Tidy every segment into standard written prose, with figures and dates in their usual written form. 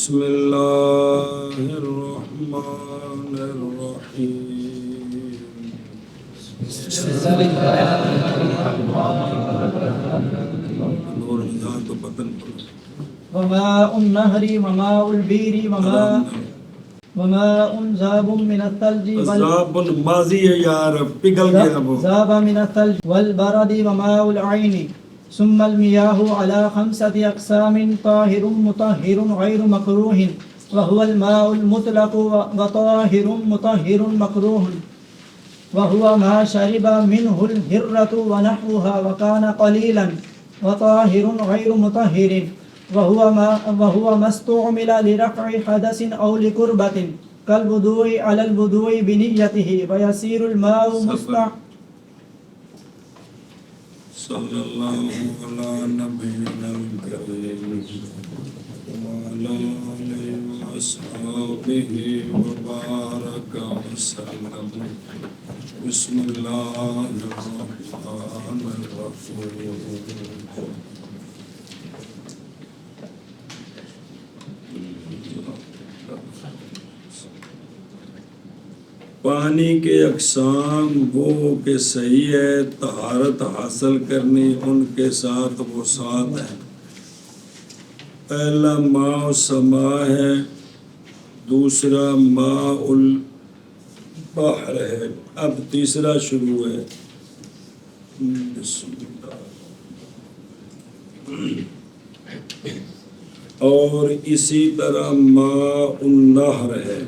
بسم اللہ الرحمن الرحیم نور ذات و بدن پر وماء النهر وماء البير وماء ذاب من الثلج ذاب ماضی ہے یار پگھل گیا وہ ذاب من الثلج والبرد وماء العين ثم المياه على 5 أقسام طاهر مطهر غير مكروه وهو الماء المطلق وطاهر مطهر مكروه وهو ما شرب منه الهرة ونحوها وكان قليلا وطاهر غير مطهر وهو ما استعمل لرفع حدث أو لقربة كالوضوء على الوضوء بنيته ويصير الماء مستعمل صلی اللہ علی نبینا الکریم وعلی آلہ وصحبہ وبارک وسلم بسم اللہ الرحمن الرحیم پانی کے اقسام وہ کہ صحیح ہے طہارت حاصل کرنی ان کے ساتھ وہ سات ہیں پہلا ماء السما ہے دوسرا ماء البحر ہے اب تیسرا شروع ہے بسم اللہ اور اسی طرح ماء النہر ہے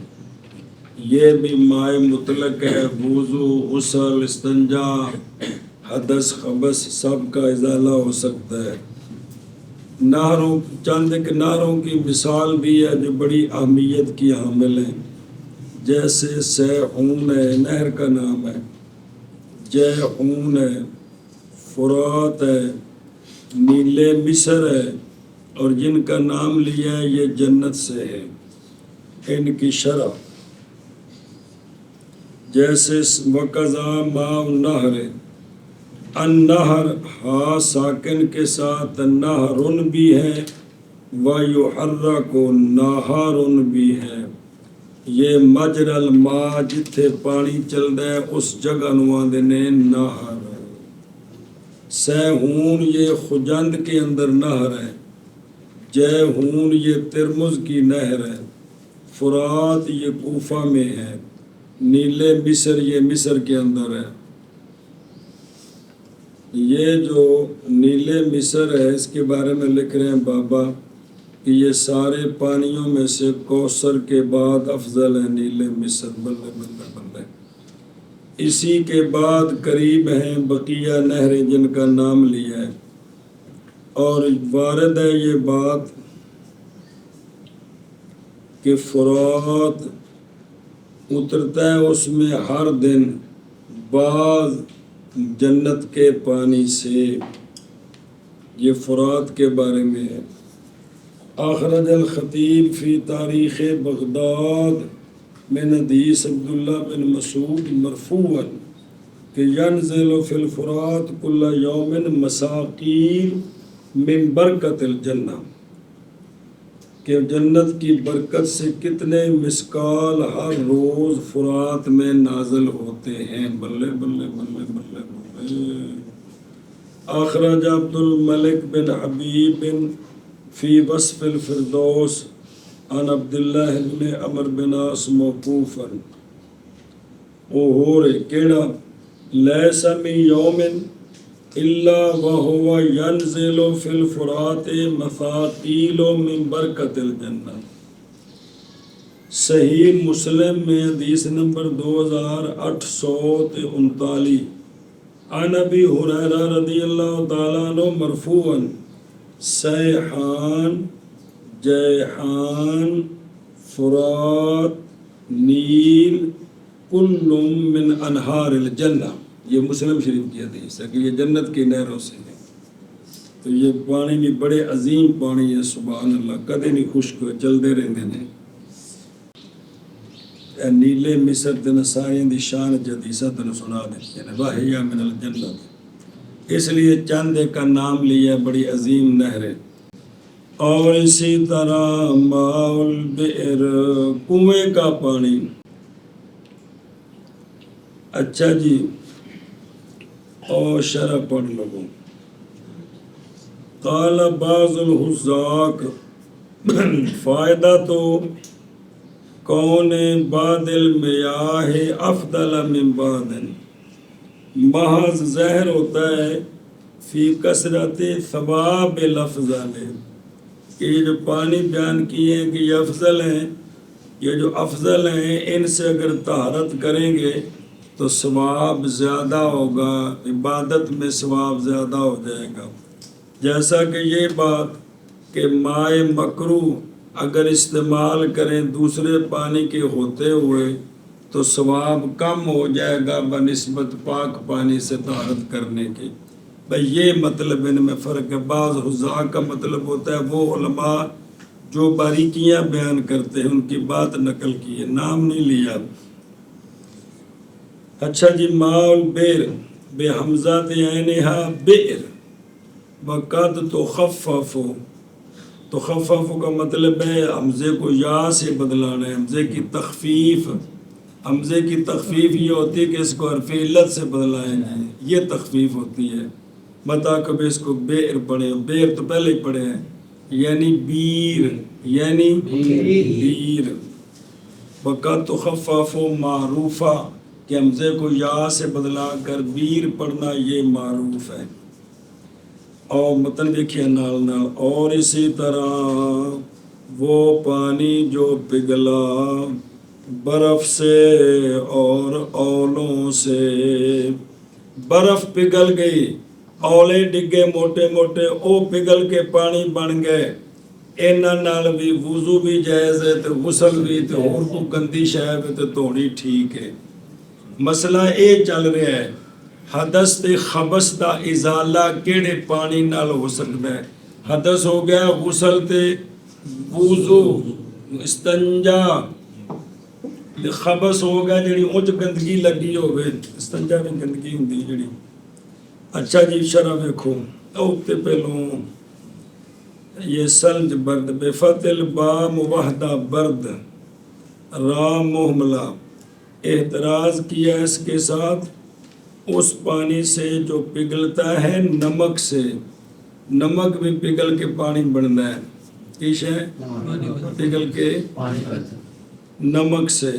یہ بھی مائع مطلق ہے وضو غسل استنجا حدث خبث سب کا ازالہ ہو سکتا ہے نہروں چند ایک نہروں کی مثال بھی ہے جو بڑی اہمیت کی حامل ہیں جیسے سیحون ہے نہر کا نام ہے جیحون ہے فرات ہے نیل مصر ہے اور جن کا نام لیا ہے یہ جنت سے ہے ان کی شرح جیسے وقضا ماء النہر النہر ہا ساکن کے ساتھ نہرن بھی ہے ویحرک نہرن بھی ہے یہ مجر الماء جتھے پانی چل رہا ہے اس جگہ نواں دینے نہر سیہون یہ خجند کے اندر نہر ہے جیہون یہ ترمز کی نہر ہے فرات یہ کوفہ میں ہے نیل مصر یہ مصر کے اندر ہے یہ جو نیل مصر ہے اس کے بارے میں لکھ رہے ہیں بابا کہ یہ سارے پانیوں میں سے کوثر کے بعد افضل ہے نیل مصر بلے بلے بلے اسی کے بعد قریب ہیں بقیہ نہریں جن کا نام لیا ہے اور وارد ہے یہ بات کہ فرات اترتا ہے اس میں ہر دن بعض جنت کے پانی سے یہ فرات کے بارے میں ہے اخرج الخطیب فی تاریخ بغداد من حدیث عبداللہ بن مسعود مرفوعا کہ ینزل فی الفرات کل یوم مساقیل من برکت الجنہ کہ جنت کی برکت سے کتنے مسکال ہر روز فرات میں نازل ہوتے ہیں بلے بلے بلے بلے بلے اخرج عبد الملک بن حبیب بن فی وصف الفردوس عن عبداللہ بن عمر بن عاص موقوفا اوہورے کیڑا لیس من یوم الا وهو ينزل في الفرات مثاقيل من برکت الجنہ صحیح مسلم میں حدیث نمبر 2839 عن ابی ہریرہ رضی اللہ تعالیٰ عنہ مرفوعا سیحان جیحان فرات نیل کل من انہار الجنہ یہ مسلم شریف کی حدیث ہے کہ یہ جنت کی نہروں سے ہے تو یہ پانی بھی بڑے عظیم پانی ہے سبحان اللہ کدے نہیں خشک ہوئے چلتے رہتے ہیں نیلے مصر دن سائیں دی شان حدیثہ تن سنا دیتی ہیں واہیا من الجنت اس لیے چند کا نام لیا بڑی عظیم نہر ہے اور اسی طرح ماء البئر کنویں کا پانی. اچھا جی، اور شرح پڑھ لو. قال بعض الحذاق فائدہ تو کون بعد المیاہ افضل من بعد، محض ظاہر ہوتا ہے فی کثرت ثواب الافضل، کہ یہ جو پانی بیان کیے ہیں کہ یہ افضل ہیں، یہ جو افضل ہیں ان سے اگر طہارت کریں گے تو ثواب زیادہ ہوگا، عبادت میں ثواب زیادہ ہو جائے گا. جیسا کہ یہ بات کہ مائع مکروہ اگر استعمال کریں دوسرے پانی کے ہوتے ہوئے تو ثواب کم ہو جائے گا بنسبت پاک پانی سے طہارت کرنے کے. بھئی یہ مطلب ان میں فرق ہے. بعض حذاق کا مطلب ہوتا ہے وہ علماء جو باریکیاں بیان کرتے ہیں ان کی بات نقل کی ہے، نام نہیں لیا. اچھا جی، ماء البئر بے حمزہ عینہا بئر وقد تخفف، تخفف کا مطلب ہے حمزے کو یا سے بدلانا ہے، حمزے کی تخفیف. حمزے کی تخفیف یہ ہوتی ہے کہ اس کو حرف علت سے بدلائیں، یہ تخفیف ہوتی ہے. متا کبھی اس کو بئر پڑھیں، بئر تو پہلے ہی پڑھے ہیں، یعنی بیر، یعنی بیر. وقد تخفف معروفہ، کہ حمزے کو یا سے بدلا کر بیر پڑھنا یہ معروف ہے. اور متن دیکھیے نال نال. اور اسی طرح وہ پانی جو پگھلا برف سے اور اولوں سے، برف پگھل گئی، اولے ڈگے موٹے موٹے، او پگھل کے پانی بن گئے، انہاں نال بھی وضو بھی جائز ہے تے غسل بھی، تے اور کو گندی شے ہے تے دھونی ٹھیک ہے. مسئلہ یہ چل رہا ہے حدث تے خبث دا ازالہ کیڑے پانی نال ہو سکتا ہے. حدث ہو گیا غسل تے وضو استنجا، خبث ہو گیا جڑی اونچ گندگی لگی ہوئے، استنجا بھی گندگی ہوندی جڑی. اچھا جی، شرح ویکھو. اوتے پہلوں یہ سلج برد بفتح الباء موحدہ برد را مہملہ، اعتراض کیا اس کے ساتھ اس پانی سے جو پگھلتا ہے نمک سے. نمک بھی پگھل کے پانی بنتا ہے، کیش ہے پگھل کے نمک سے،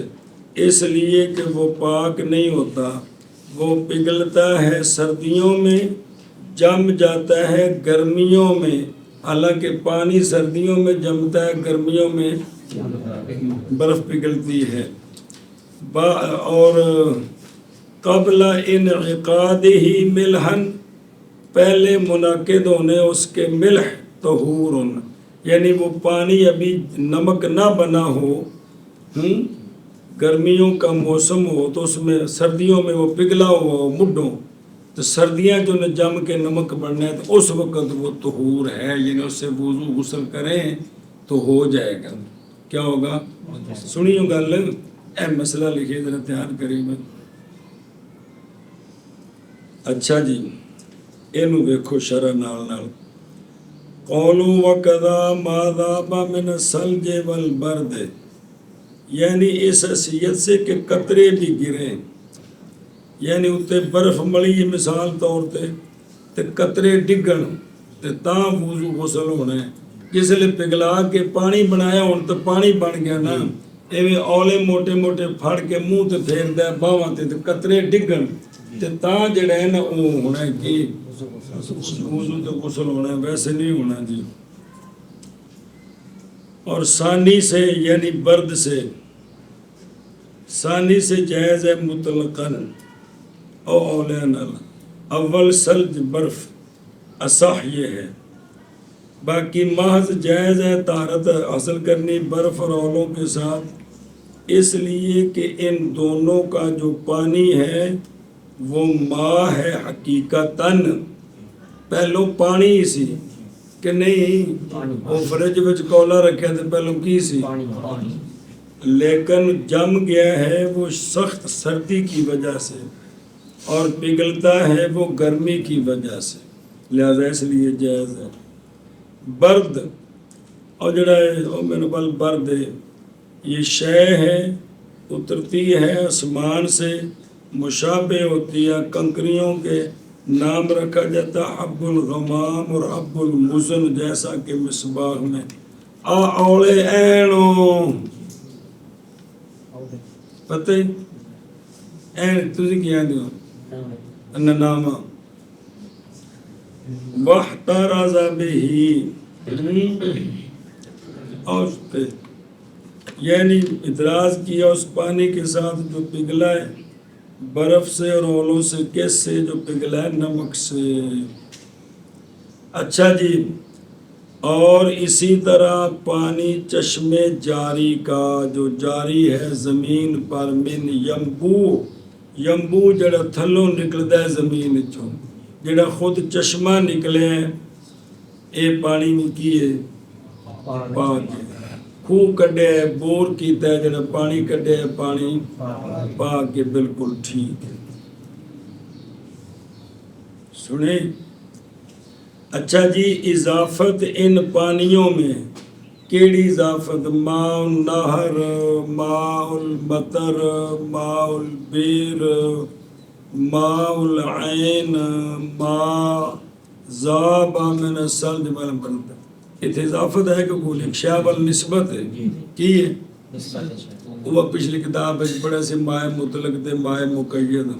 اس لیے کہ وہ پاک نہیں ہوتا، وہ پگھلتا ہے سردیوں میں، جم جاتا ہے گرمیوں میں. حالانکہ پانی سردیوں میں جمتا ہے، گرمیوں میں برف پگھلتی ہے. اور قبل انعقادہ ملحن، پہلے منعقد ہونے اس کے ملح طہور، یعنی وہ پانی ابھی نمک نہ بنا ہو، گرمیوں کا موسم ہو تو اس میں سردیوں میں وہ پگھلا ہوا ہو مڈوں، تو سردیاں جو نے جم کے نمک بننا ہے تو اس وقت وہ طہور ہے، یعنی اس سے وضو غسل کریں تو ہو جائے گا. کیا ہوگا؟ سنیو گل، اے مسئلہ لکھے ذرا تیار کری میں. اچھا جی، اینو ویکھو شرح نال نال. قولوا وکذا ما ذاب من الثلج والبرد، یعنی اس حیثیت سے کہ قطرے بھی گریں، یعنی اتنے برف ملی مثال طور تے قطرے ڈگن تے تاں وضو غسل ہونا ہے. جس لئے پگھلا کے پانی بنایا ہون تو پانی بن گیا نا، ایویں اولے موٹے موٹے پھڑ کے منہ تے پھیر دے باواں تے قطرے ڈگن تے تاں جڑا ہے نا وہ ہونا ہے کہ وضو تے غسل ہونا ہے، ویسے نہیں ہونا جی. اور ثانی سے یعنی برد سے، ثانی سے جائز ہے مطلقاً او اولیاء نال. اول ثلج برف اصح یہ ہے، باقی محض جائز ہے طہارت حاصل کرنی برف اور اولوں کے ساتھ، اس لیے کہ ان دونوں کا جو پانی ہے وہ ماء ہے حقیقتاً. پہلو پانی ہی سی کہ نہیں، وہ فرج وچ کولا رکھے تھے پہلو کی سی، لیکن جم گیا ہے وہ سخت سردی کی وجہ سے اور پگھلتا ہے وہ گرمی کی وجہ سے، لہذا اس لیے جائز ہے. برد اور جڑا ہے وہ من والبرد یہ شے ہے، اترتی ہے آسمان سے، مشابہ ہوتی ہے، کنکریوں کے نام رکھا جاتا حب الغمام اور حب المزن، جیسا کہ مصباح میں اولے اینو پتہ ہی این تجھے کیا دیو نامہ واحترز بہی اور اس پہ یعنی اعتراض کیا اس پانی کے ساتھ جو پگھلا ہے برف سے اور اولوں سے، کس سے؟ جو پگھلا ہے نمک سے۔ اچھا جی، اور اسی طرح پانی چشم جاری کا جو جاری ہے زمین پر، من ینبوع جڑا تھلوں نکلتا ہے زمین چوں، جڑا خود چشمہ نکلے ہیں اے پانی میں کیے پاک ہے، خوہ کڈے ہے، بور کیتا ہے جڑا پانی کڈے ہے پانی پاک کے بالکل ٹھیک ہے۔ سنیں اچھا جی، اضافت ان پانیوں میں کیڑی اضافت؟ ماء النہر، ماء المطر، ماء البیر، ماء العین، ماء ذاب من الثلج والبرد۔ اتنے اضافت ہے کہ کوئی شاہ والنسبت ہے کی ہے وہ پچھلی کتاب ہے بڑے سے ماء مطلق دے ماء مقید۔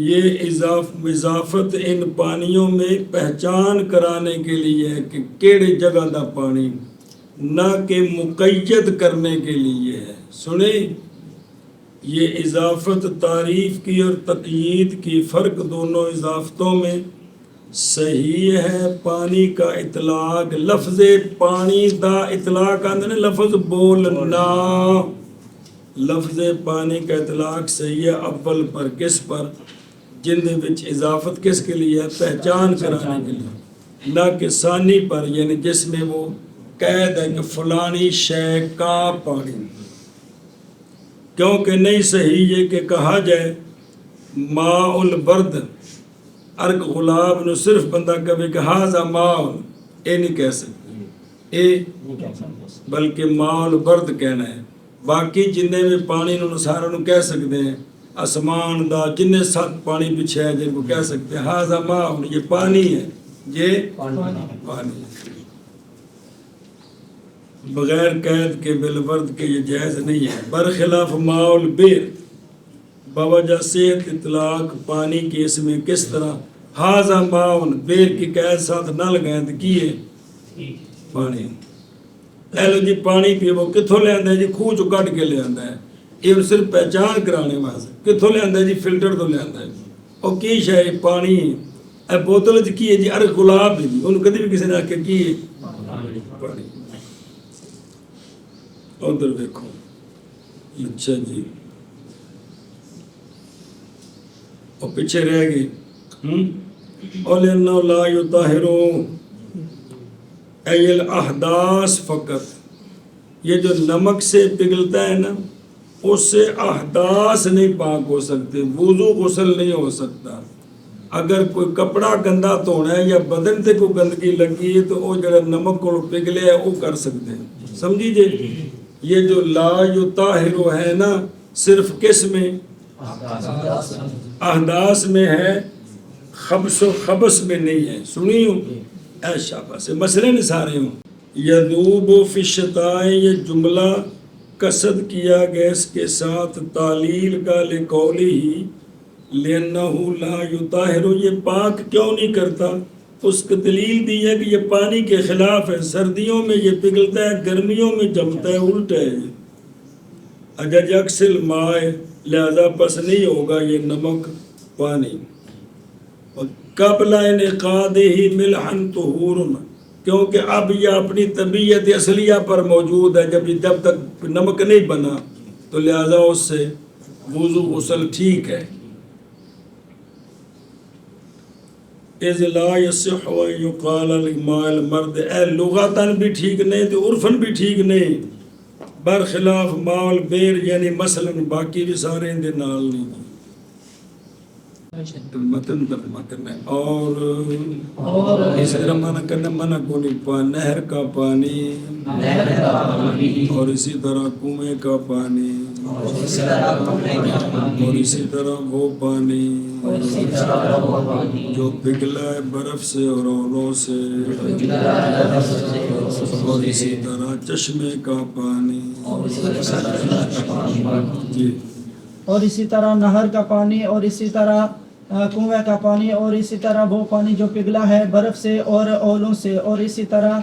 یہ اضافت ان پانیوں میں پہچان کرانے کے لیے ہے کہ کیڑے جگہ دا پانی، نہ کہ مقید کرنے کے لیے ہے۔ سنیں یہ اضافت تعریف کی اور تقیید کی فرق دونوں اضافتوں میں صحیح ہے۔ پانی کا اطلاق، لفظ پانی دا اطلاق آندے نے لفظ بولنا، لفظ پانی کا اطلاق صحیح ہے اول پر، کس پر؟ جن دے وچ اضافت کس کے لیے ہے؟ پہچان کرانے کے لیے، نہ کہ ثانی پر، یعنی جس میں وہ قید ہے کہ فلانی شے کا پانی، کیونکہ نہیں صحیح یہ کہ کہا جائے ماء البرد، ارک غلاب نو صرف بندہ کبھی کہ ہاذا ماء، اے نہیں کہہ سکتے اے، بلکہ ماء البرد کہنا ہے۔ باقی جنہیں میں پانی نو سارا نو کہہ سکتے ہیں، آسمان دا جنہیں سات پانی بچھے ہیں جن کو کہہ سکتے ہیں ہاذا ماء، یہ پانی ہے، یہ پانی ہے، بغیر قید کے بالورد کے یہ جائز نہیں ہے۔ برخلاف ماء البیر، بوجہ صحت اطلاق پانی کے اس میں کس طرح ہاذا ماء، بیر کی قید ساتھ نہ لگائیں تو کیے پانی، ایلو جی پانی پیو کتھوں لے آندہ ہے جی؟ خوہ چو کٹ کے لے آندہ ہے، یہ صرف پہچان کرانے واسطے، کتھوں لے آندہ ہے جی؟ فلٹر تو لے آندہ ہے، اور کی شے پانی اے بوتل کی ہے جی؟ ارے گلاب ہے جی، انہوں کدی بھی کسی نے آکے کی ہے پانی۔ ادھر دیکھو اچھا جی، اور پیچھے رہ گئی اولِنَّهُ لَا يُطَهِرُ اَيَّ الْأَحْدَاث فقط، یہ جو نمک سے پگھلتا ہے نا اس سے احداث نہیں پاک ہو سکتے، وضو غسل نہیں ہو سکتا۔ اگر کوئی کپڑا گندا دھونا ہے یا بدن تے کوئی گندگی لگی ہے تو وہ جڑا نمک کو پگھلے ہے وہ کر سکتے ہیں، سمجھی جی؟ یہ جو لا یطاہر ہے نا صرف کس میں؟ احداث میں ہے، خبث و خبث میں نہیں ہے۔ سنی ہوں اے شاباش، مسئلے نہیں سارے ہوں۔ یذوب فی الشتاء، یہ جملہ قصد کیا گیا اس کے ساتھ تعلیل کا، لقولہ لأنہ لا یطاہر، یہ پاک کیوں نہیں کرتا؟ اس کی دلیل دی ہے کہ یہ پانی کے خلاف ہے، سردیوں میں یہ پگھلتا ہے، گرمیوں میں جمتا ہے، الٹا ہے یہ۔ اگر یکسل مائے، لہذا پس نہیں ہوگا یہ نمک پانی۔ قبل انعقادہ ملحن طہور، کیونکہ اب یہ اپنی طبیعت اصلیہ پر موجود ہے، جب تک نمک نہیں بنا تو لہذا اس سے وضو غسل ٹھیک ہے۔ اذ لا یصح ان یقال لماء المرد، اے لغتاً بھی ٹھیک نہیں تو عرفاً بھی ٹھیک نہیں، برخلاف ماء البیر، یعنی مثلاً باقی بھی سارے اندے نال نہیں۔ متن ترجمہ کرنا ہے اور اس طرح منع کو نہیں نہر کا پانی اور اسی طرح کنویں کا پانی اور اسی طرح وہ پانی جو پگھلا ہے برف سے اور اولوں سے اور اسی طرح چشمے کا پانی جی اور اسی طرح نہر کا پانی اور اسی طرح کنویں کا پانی اور اسی طرح وہ پانی جو پگھلا ہے برف سے اور اولوں سے اور اسی طرح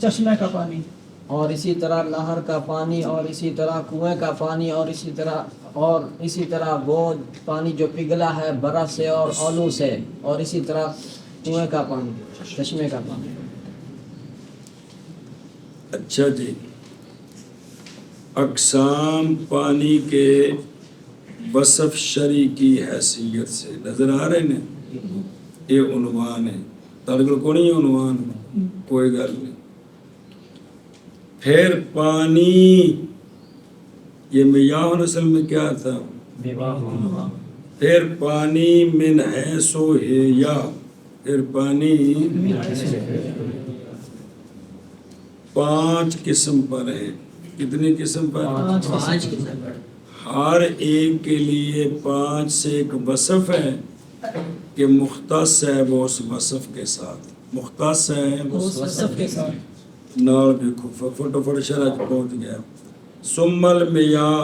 چشمے کا پانی اور اسی طرح نہر کا پانی اور اسی طرح کنویں کا پانی اور اسی طرح وہ پانی جو پگھلا ہے برف سے اور اولوں سے اور اسی طرح کنویں کا پانی چشمے کا پانی. اچھا جی اقسام پانی کے وصف شرعی کی حیثیت سے نظر آ رہے ہیں. یہ عنوان ہے طالب کو نہیں عنوان کوئی گل نہیں. پھر پانی یہ میاہ نسل میں کیا تھا پھر پانی من حیث یا پھر پانی 5 قسم پر ہے. کتنی قسم پر؟ 5 قسم پر. ہر ایک کے لیے 5 سے ایک وصف ہے کہ مختص ہے وہ اس وصف کے ساتھ مختص ہے اس وصف کے ساتھ. نال دیکھو فٹافٹ شرح پہنچ گیا. ثم المیاہ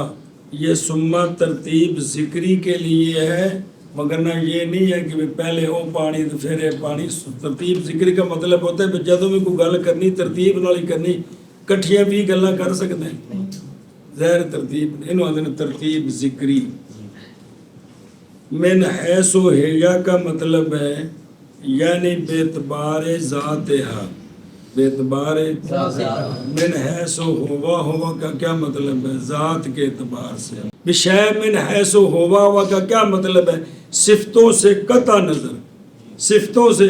یہ ثم ترتیب ذکری کے لیے ہے مگر نہ یہ نہیں ہے کہ پہلے وہ پانی تو پھر یہ پانی. ترتیب ذکری کا مطلب ہوتا ہے جدوں بھی کوئی گل کرنی ترتیب نال ہی کرنی. کٹھیاں بھی گلاں کر سکتے ہیں ظاہر ترتیب انہوں نے ترتیب ذکری. من حیث و حیا کا مطلب ہے یعنی بیعتبار ذاتہا بیعتبار من حیث و ہوا کا کیا مطلب ہے ذات کے اعتبار سے. بشے من حیث و ہوا کا کیا مطلب ہے صفتوں سے قطع نظر صفتوں سے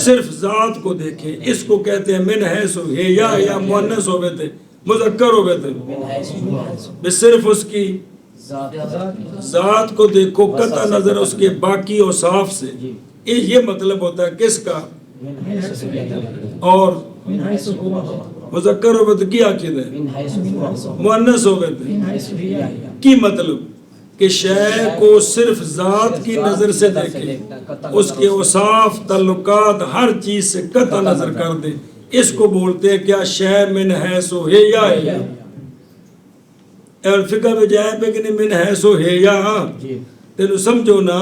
صرف ذات کو دیکھیں. اس کو کہتے ہیں من حیث و حیا یا مؤنث ہوئے تھے مذکر ہوئے تھے صرف اس کی ذات کو دیکھو قطع نظر اس کے باقی اوصاف سے. یہ مطلب ہوتا ہے کس کا اور مذکر ہوئے تو کیا عقید ہے مؤنث ہوئے تھے کی مطلب کہ شے کو صرف ذات کی نظر سے دیکھے اس کے اوصاف تعلقات ہر چیز سے قطع نظر کر دے. اس کو بولتے ہیں کیا شے من حیث و حیا ہے. اور فقہ میں جائے پہ کہ نہیں من حیث و حیا تینوں سمجھو نا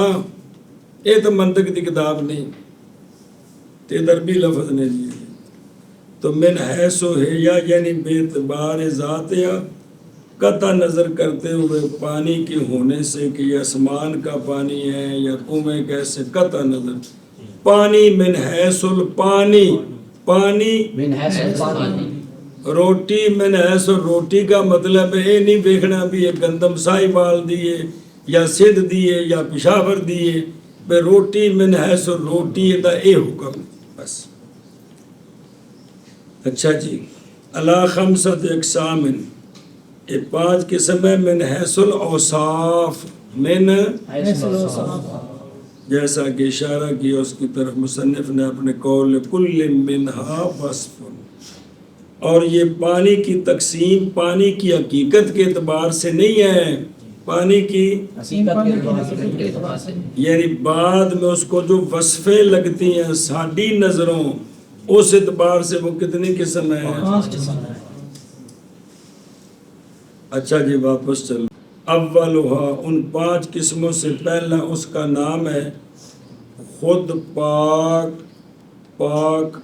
یہ تو منطق کی کتاب نہیں تے دربی لفظ نے دیے. تو من حیث و حیا یعنی بیعتبار ذاتیا قطع نظر کرتے ہوئے پانی کے ہونے سے کہ یہ آسمان کا پانی ہے یا کنویں کیسے قطع نظر. پانی من حیث الپانی پانی روٹی من حیث روٹی کا مطلب ہے نہیں دیکھنا بھی یہ گندم سائی بال دیے یا سدھ دیے یا پشاور دیے بے روٹی من حیث روٹی دا اے حکم بس. اچھا جی علی 5 اقسام یہ 5 قسم ہے. من حیث الاوصاف من جیسا کہ اشارہ کیا اس کی طرف مصنف نے اپنے قول کل منہا وصف. اور یہ پانی کی تقسیم پانی کی حقیقت کے اعتبار سے نہیں ہے پانی کی یعنی بعد میں اس کو جو وصفیں لگتی ہیں ساڈی نظروں اس اعتبار سے وہ کتنی قسم ہے 5 قسم. اچھا جی واپس چلو. اولھا ان 5 قسموں سے پہلا اس کا نام ہے خود پاک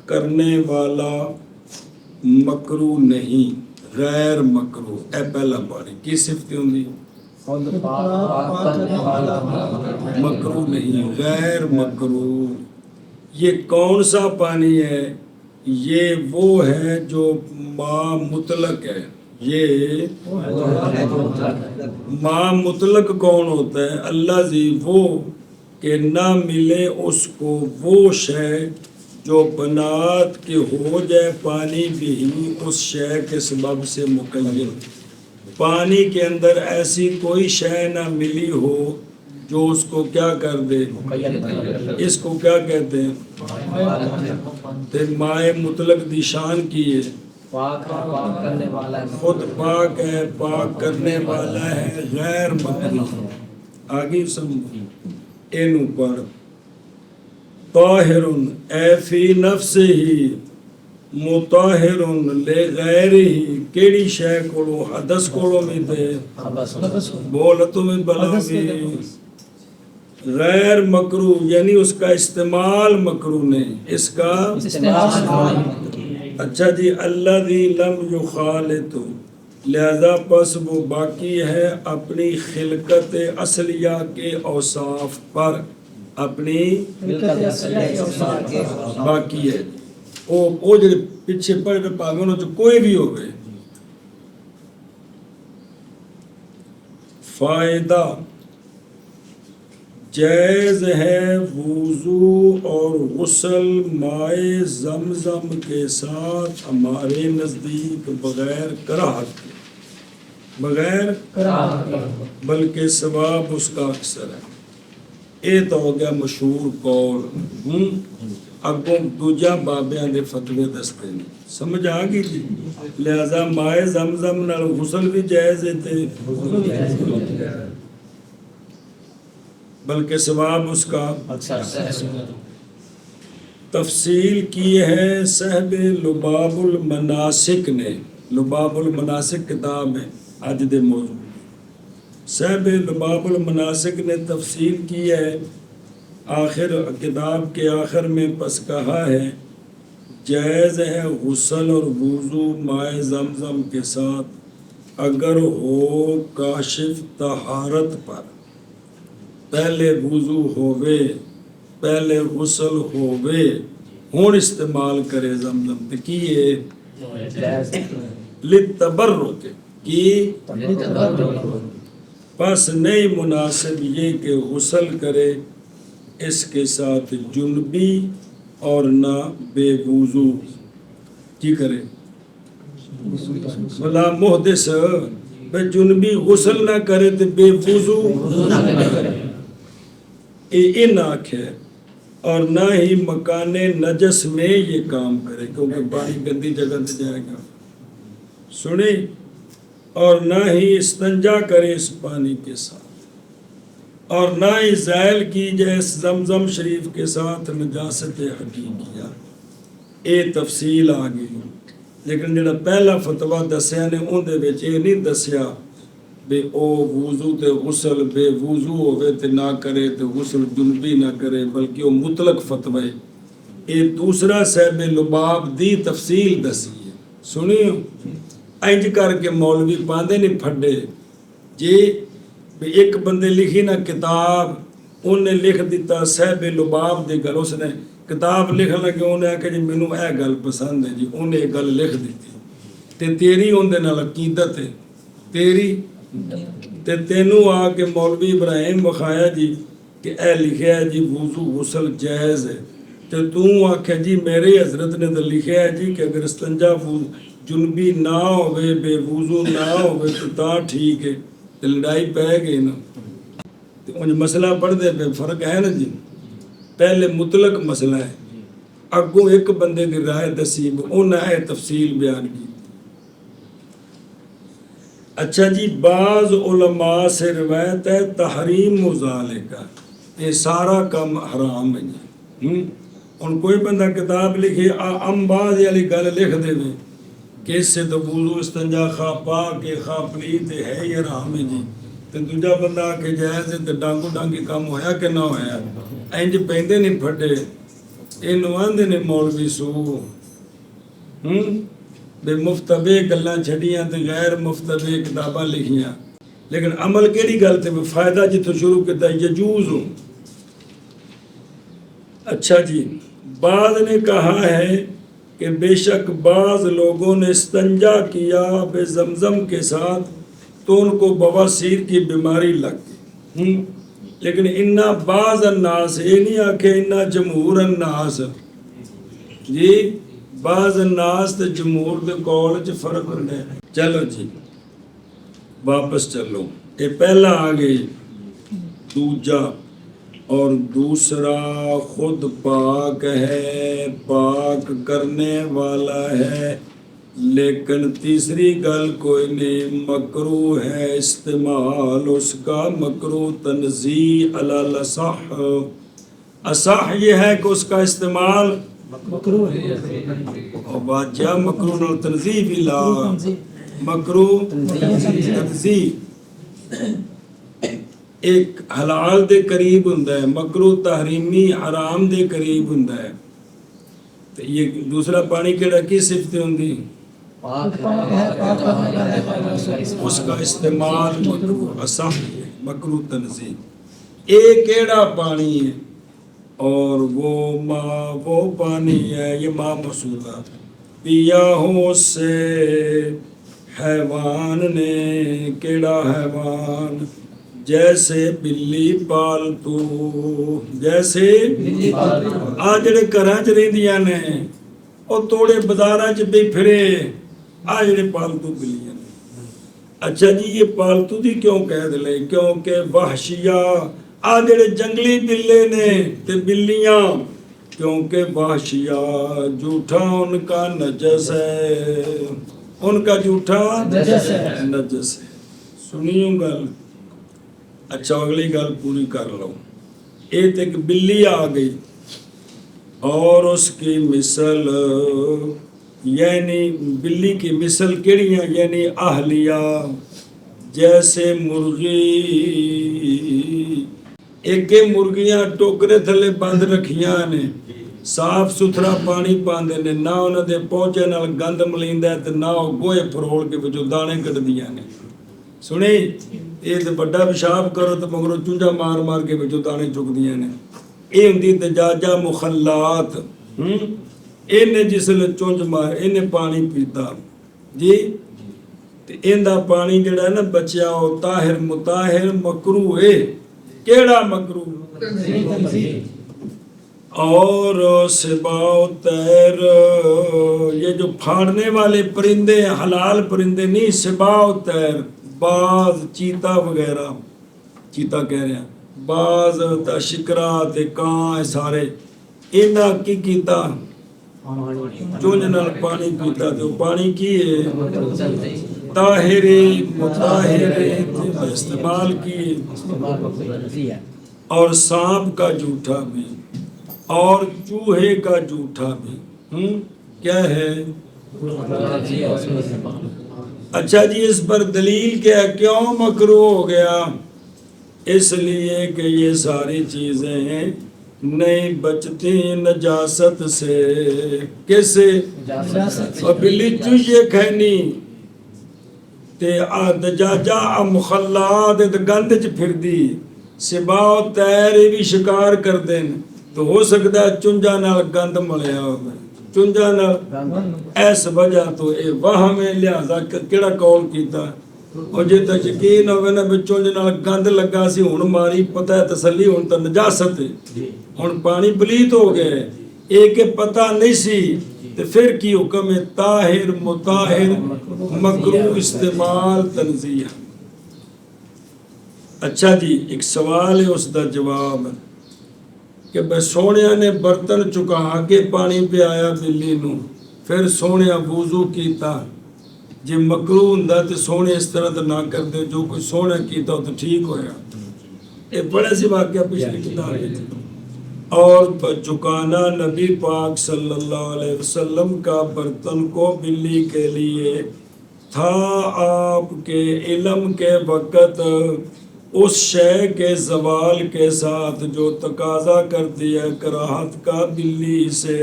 کرنے والا مکروہ نہیں غیر مکروہ. اے پہلا پانی کی صفت ہوندی مکروہ نہیں غیر مکروہ. یہ کون سا پانی ہے یہ وہ ہے جو ما مطلق ہے. یہ ما مطلق کون ہوتا ہے اللہ زی وہ کہ نہ ملے اس کو وہ شے جو بنات کے ہو جائے پانی بھی اس شے کے سبب سے مقید. پانی کے اندر ایسی کوئی شے نہ ملی ہو جو اس کو کیا کر دے، اس کو کیا کہتے ہیں؟ تے مائے مطلق دی شان کی ہے، پاک ہے، پاک کرنے والا ہے، خود پاک ہے، پاک کرنے والا ہے، غیر مکروہ۔ آگے سمجھ اینو پڑھ، طاہر اے فی نفس ہی، مطاہر لے غیر ہی، کیڑی شے کولو؟ حدث کولو میں تے حبس بول تمہیں بلا بھی غیر مکروہ، یعنی اس کا استعمال مکروہ نہیں، اس کا اچھا جی، الذی لم یخالط، لہذا پس وہ باقی ہے اپنی خلقت اصلیہ کے اوصاف پر، اپنی باقی ہے وہ جڑے پیچھے پڑھے پاوے انہوں چ کوئی بھی ہوئے۔ فائدہ، جائز ہے وضو اور غسل مائے زمزم کے ساتھ ہمارے نزدیک بغیر کراہت کے، بغیر بلکہ ثواب اس کا اکثر ہے۔ یہ تو ہو گیا مشہور قول، اگوں دوجا بابیاں دے فتوے دستے ہیں، سمجھ آ گئی جی؟ لہذا مائے زمزم نال غسل بھی جائز ہے تے بلکہ ثواب اس کا تفصیل کی ہے صاحب لباب المناسک نے، لباب المناسک کتاب ہے آج دے موضوع، صاحب لباب المناسک نے تفصیل کی ہے آخر کتاب کے آخر میں، پس کہا ہے جائز ہے غسل اور وضو مائے زمزم کے ساتھ اگر ہو کاشف طہارت پر، پہلے وضو ہووے، پہلے غسل ہووے، ہون استعمال کرے زمزم تے کیے للتبرک کی، پس نہیں مناسب یہ کہ غسل کرے اس کے ساتھ جنبی اور نہ بے وضو، کی کرے بلا محدث بے جنبی غسل نہ کرے تو بے وضو ان آنکھیں، اور نہ ہی مکان نجس میں یہ کام کرے کیونکہ پانی گندی جگہ سے جائے گا، سنیں، اور نہ ہی استنجا کرے اس پانی کے ساتھ، اور نہ ہی زائل کی جائے زمزم شریف کے ساتھ نجاست حقیقیہ۔ اے تفصیل آ گئی، لیکن جڑا پہلا فتویٰ دسیا نے ان دے وچ یہ نہیں دسیا بے او وضو تے غسل بے وضو ہوئے تے نہ کرے تے غسل جنبی نہ کرے، بلکہ وہ مطلق فتوی ہے۔ یہ دوسرا صاحب لباب دی تفصیل دسی ہے، سنیو، انج کر کے مولوی پاندے نہیں پھڈے جی ایک بندے لکھی نا کتاب، انہیں لکھ دیتا صاحب لباب دی گل، اس نے کتاب لکھن لگے انہیں آکھا جی مینوں اے گل پسند ہے جی، انہیں ایک گل لکھ دیتی تے تیری اندے نال عقیدت ہے تیری تے تینوں آ کے مولوی ابراہیم بخایا جی کہ اے لکھیا ہے جی وضو غسل جائز ہے، تے تو آکھے جی میرے حضرت نے تو لکھیا ہے جی کہ اگر استنجا جنبی نہ ہوئے بے وضو نہ ہوئے تو تا ٹھیک ہے، تے لڑائی پہ گئی نا، انج مسئلہ پڑھ دے پہ فرق ہے نا جی، پہلے مطلق مسئلہ ہے، اگوں ایک بندے دی رائے دسی انہاں اے تفصیل بیان کی۔ اچھا جی، بعض علماء سے روایت ہے تحریم مذالکہ، یہ سارا کام حرام ہے جی، ان کوئی بندہ کتاب لکھے بعض والی گل لکھ دے کہ اس سے تو وضو استنجا خواہ پاک کے خواہ پلیت ہے یہ حرام ہے جی، تو دوجا بندہ آ کے جائز ہے تو ڈانگو ڈانگی کام ہویا کہ نہ ہویا، انج پیندے نہیں پھٹے، یہ نواندے نے مولوی سو بے مفتبے گلاں چھڑیاں تے غیر مفتبے کتاباں لکھیاں، لیکن عمل کیڑی گل تے فائدہ جتوں شروع کیتا یجوز ہو۔ اچھا جی، بعض نے کہا ہے کہ بے شک بعض لوگوں نے استنجا کیا بے زمزم کے ساتھ تو ان کو بواسیر کی بیماری لگ گئی، لیکن انا بعض الناس، یہ نہیں آکھے انا جمہور الناس جی، بعض الناس تے جمہور دے قول چ فرق ہوتا ہے۔ چلو جی، واپس چلو. یہ پہلا آ گئی دوجا اور دوسرا خود پاک ہے پاک کرنے والا ہے لیکن تیسری گل کوئی نہیں مکروہ ہے استعمال اس کا مکروہ تنزیہ علی الاصح اصح یہ ہے کہ اس کا استعمال مکروہ ہے اور واجہ مکروہ نال تنزیہ بھی لا مکروہ تنزیہ ایک حلال دے قریب ہوندا ہے مکروہ تحریمی حرام دے قریب ہوندا ہے تو یہ دوسرا پانی کیڑا کی صفت ہوندی اس کا استعمال مکروہ اصح مکروہ تنزیہ ایک کیڑا پانی ہے اور وہ پانی ہے یہ ماء موصولہ پیا ہو اس سے حیوان نے کیڑا حیوان جیسے بلی پالتو جیسے آ جڑے گھراں چ رہندیاں نے او توڑے بازاراں چ بھی پھرے آ جڑے پالتو بلیاں نے. اچھا جی یہ پالتو دی کیوں قید لے کیونکہ وحشیہ آ جڑے جنگلی بلے نے تے بلیاں کیونکہ وحشیہ جھوٹا ان کا نجس ہے ان کا جھوٹا نجس ہے. سنیوں گل اچھا اگلی گل پوری کر لو. ایک ایک بلی آ گئی اور اس کی مثل یعنی بلی کی مثل کیڑیاں یعنی اہلیہ جیسے مرغی ایک مرغیاں ٹوکرے تھلے بند رکھیاں نے صاف ستھرا پانی پاندے نے نہ انہاں دے پہنچے نال گند ملیندا ہے تے نہ او گوہے پھرول کے وچوں دانے کڈدیاں نے. سنی یہ تے بڑا پیشاب کرو تے مگروں چونجا مار مار کے وچوں دانے چکدیاں نے. اے ہوندی دجاجہ مخلات اینے جسل چونج مار اینے پانی پیتا جی تے ایندا پانی جڑا ہے نا بچیا او طاہر مطہر مکروہ ہے. کیڑا مکروہ اور سباؤ تیر یہ جو پھاڑنے والے پرندے حلال پرندے نہیں سباؤ تیر باز چیتا وغیرہ چیتا کہہ رہے ہیں باز شکرا تے کان سارے انہاں کی کیتا چونج نال پانی پیتا تے پانی کی ہے طاہر مطہر استعمال کی اور سانپ کا جھوٹا بھی اور چوہے کا جھوٹا بھی کیا ہے. اچھا جی اس پر دلیل کیا کیوں مکروہ ہو گیا اس لیے کہ یہ ساری چیزیں نہیں بچتی نجاست سے. کیسے اور بلی چوہے کھینی تے دجاجہ مخلات تے گند چ پھردی سباؤ تیر بھی شکار کر دین تو ہو سکتا ہے چنجا نال گند ملیا ہوگا چنجا نال اس وجہ تو اے وہم ہے لہذا کیڑا قول کیتا اور جے تک یقین ہوگا نا بھی چنج نال گند لگا سی ہن ماری پتہ ہے تسلی ہن تو نجاست ہے ہن پانی پلیت ہو گئے ایک پتہ نہیں سی تو پھر کی حکم ہے طاہر مطہر مکروہ استعمال تنزیہ. اچھا جی ایک سوال ہے اس دا جواب کہ بے سونیا نے برتن چکا کے پانی پہ آیا بلی نو پھر سونیا وضو کیتا جے مکروہ ہوندا تے سونے اس طرح تے نہ کردے جو کوئی سونا کیتا تو ٹھیک ہویا. یہ بڑا سی واقعہ پچھلی کتاب میں اور چکانا نبی پاک صلی اللہ علیہ وسلم کا برتن کو بلی کے لیے تھا آپ کے علم کے وقت اس شے کے زوال کے ساتھ جو تقاضا کرتی ہے کراہت کا بلی سے.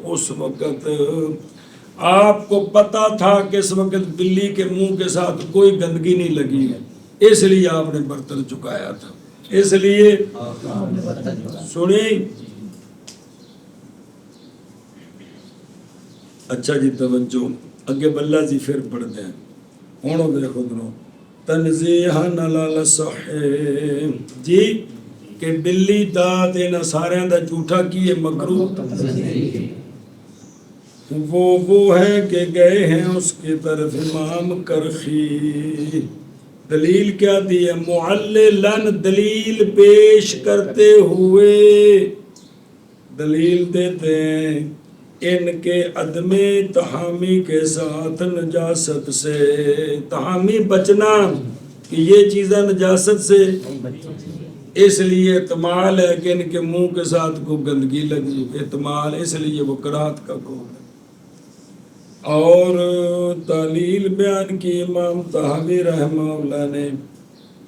اس وقت آپ کو پتا تھا کہ اس وقت بلی کے منہ کے ساتھ کوئی گندگی نہیں لگی ہے اس لیے آپ نے برتن چکایا تھا اس لیے سنی. اچھا جی توجہ اگے بلہ جی پھر پڑھتے ہیں ہوں دیکھو دنوں تنزیہن علی الاصح جی کہ بلی دا دینا سارے دا جھوٹا کی ہے مکروہ وہ ہے کہ گئے ہیں اس کی طرف امام کرخی دلیل کیا دی ہے؟ معللن، دلیل پیش کرتے ہوئے دلیل دیتے ہیں ان کے عدم تحامی کے ساتھ نجاست سے، تحامی بچنا کہ یہ چیزیں نجاست سے، اس لیے احتمال ہے کہ ان کے منہ کے ساتھ کو گندگی لگی، احتمال، اس لیے وہ کراہت کا قول ہے۔ اور تعلیل بیان کی امام طحاوی رحمہ اللہ نے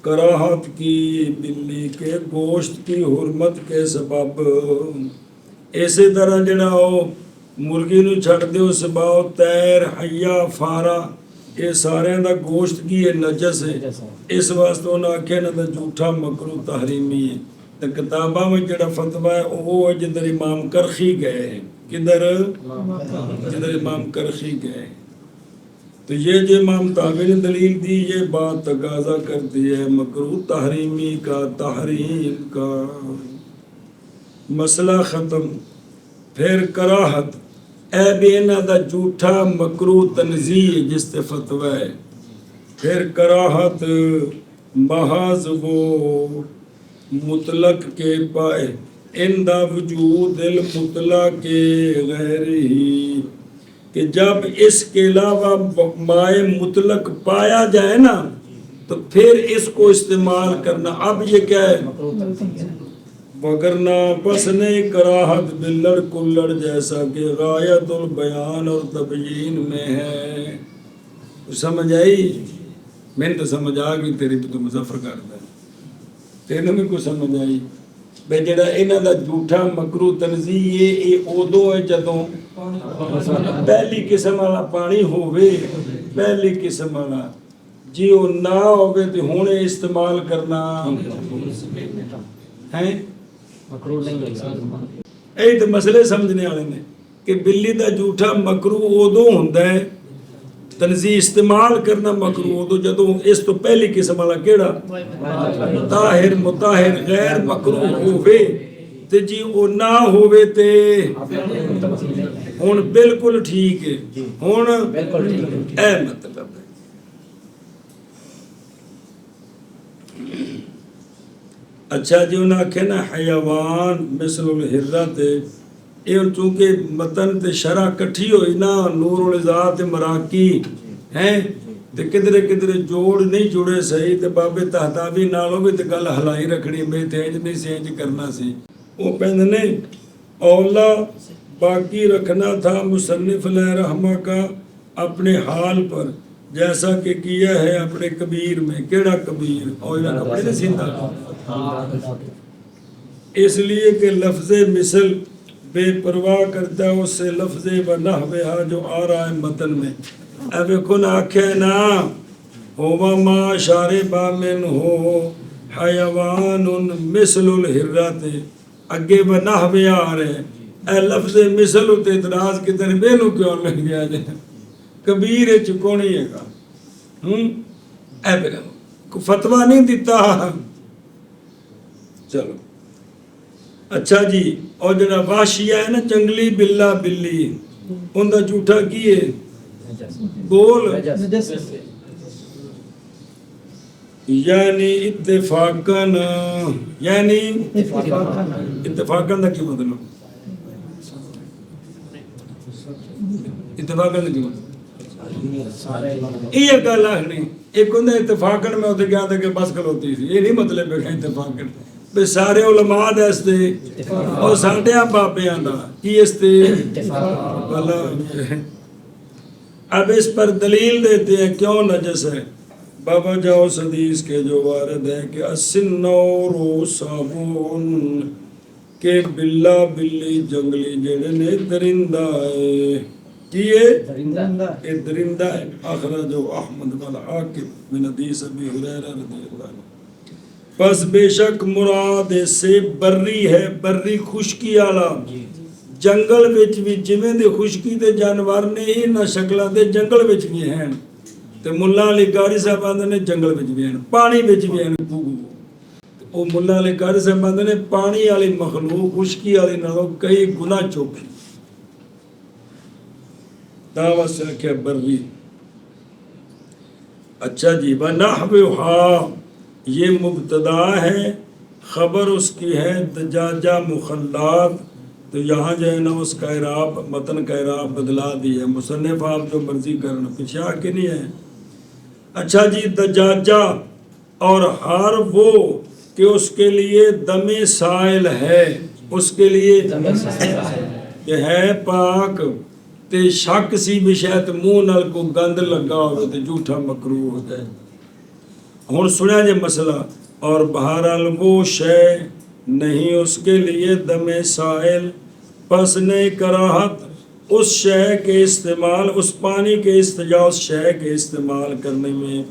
کراہت کی بلی کے گوشت کی حرمت کے سبب، اسی طرح جڑا وہ مرغی نو چھڑ دیو سباؤ تیر حیا فارا یہ سارے دا گوشت کی ہے نجس ہے، اس واسطے انہاں آکھیا نہ جھوٹا مکروہ تحریمی ہے۔ تے کتاباں میں جڑا فتویٰ ہے وہ ہے جدھر امام کرخی گئے ہیں، کدھر؟ جدھر امام کرخی گئے ہیں۔ تو یہ جو امام طحاوی نے دلیل دی یہ بات تقاضا کرتی ہے مکروہ تحریمی کا، تحریم کا مسئلہ ختم۔ پھر کراہت، اے بھی انہاں دا جھوٹا مکروہ تنزیہ جس تے فتویٰ ہے۔ پھر کراہت محض وہ مطلق کے پائے اندہ وجود المطلق کے غیر ہی، کہ جب اس کے علاوہ مائے مطلق پایا جائے نا تو پھر اس کو استعمال کرنا۔ اب یہ کیا ہے؟ وگرنہ بس نہیں کراہت بلڑ کلڑ جیسا کہ غایت البیان اور تبیین میں ہے۔ سمجھ آئی؟ میں تو سمجھ آ گئی، تیری تو مظفر کرتا ہے، تینوں میں کچھ سمجھ آئی؟ بے جڑا انہاں دا جھوٹا مکروہ تنزیہ یہ ادو ہے جدوں پہلی قسم والا پانی ہووے، پہلی قسم والا جی وہ نہ ہوگے تو ہوں استعمال کرنا ہے مکروہ نہیں ہے۔ یہ تو مسئلے سمجھنے والے نے کہ بلی دا جھوٹا مکروہ ادو ہوندا ہے، تنزیہ استعمال کرنا مکروہ ادو جدوں اس تو پہلی قسم والا کیڑا طاہر مطہر غیر مکروہ ہووے تے جی وہ نہ ہووے تے ہن بالکل ٹھیک ہے، ہن اے مطلب ہے۔ اچھا جی انہاں آکھے نا حیوان مثل الحرہ تے یہ چونکہ متن تے شرح کٹھی ہوئی نا نور الذات مراکی ہیں تے کدھرے کدھرے جوڑ نہیں جڑے صحیح تے بابے طحاوی نالوں بھی تے گل ہلائی رکھنی میں تھے نہیں سینج کرنا سی، وہ پہنے نے اولا باقی رکھنا تھا مصنف علیہ رحمہ کا اپنے حال پر، جیسا کہ کیا ہے اپنے کبیر میں۔ کیڑا کبیر؟ اولا کپڑے نے سیندھا، اس لیے کہ لفظ مثل بے پرواہ کرتا ہے اس سے لفظ و نحوہ جو آ رہا ہے متن میں۔ اب کن آکھے نا ہوا ما شاربا من ہو حیوان مثل الحرات، اگے و نحوہ آ رہے ہیں، اے لفظ مثل تے اعتراض کی طرح بے نو کیوں لگ گیا جائے؟ کبیر چکونی ہے گا اے بے نو فتوہ نہیں دیتا۔ چلو اچھا جی، اور جڑا وحشیہ ہے نا جنگلی بلا بلی ان دا جھوٹا کی ہے؟ بول یعنی اتفاقاً، یعنی اتفاقاً دا کی مطلب؟ اتفاقاً دا کی مطلب؟ یہ گل آخری ایک ہوں اتفاقاً میں اتنے گیا تھا کہ بس کھلوتی تھی، یہ نہیں مطلب ہے اتفاقاً بے سارے علماء دا اس دے اور ساڑھے بابیاں دا کی اس دے۔ اب اس پر دلیل دیتے ہیں کیوں نجس ہے، بابا جاؤ حدیث کے جو وارد ہے کہ السنور صابون، کہ بلا بلی جنگلی جڑے نے درندہ ہے، کیے یہ درندہ ہے۔ اخرجہ احمد والحاکم من حدیث ابی ہریرہ رضی اللہ عنہ۔ پس بے شک مراد اس سے بری ہے، بری خشکی آلا، جنگل وچ بھی جویں دے خشکی دے جانور نے انہاں شکلاں دے جنگل وچ بھی ہیں تے ملا علی قاری صاحب آندے نے جنگل وچ بھی ہیں، پانی وچ بھی ہیں گوگو۔ او ملا علی قاری صاحب آندے نے پانی والی مخلوق خشکی والی نالوں کئی گنا چوکھی، دعوت سے کیا بری۔ اچھا جی، بنحوہا یہ مبتدا ہے، خبر اس کی ہے دجاجہ مخلات، تو یہاں جو ہے نا اس کا اعراب، متن کا اعراب بدلا دیا، مصنف آپ جو مرضی کرنا، پیچھے آ کے نہیں ہے۔ اچھا جی، دجاجہ اور ہر وہ کہ اس کے لیے دم سائل ہے، اس کے لیے کہ ہے پاک تے شک سی بھی شاید منہ نال کو گند لگا ہو تے جھوٹا مکروہ ہو جائے۔ ہن سنیا جے مسئلہ، اور بہرحال وہ شے نہیں اس کے لیے دم سائل، پس نہیں کراہت اس شے کے استعمال، اس پانی کے استجاع اس شے کے استعمال کرنے میں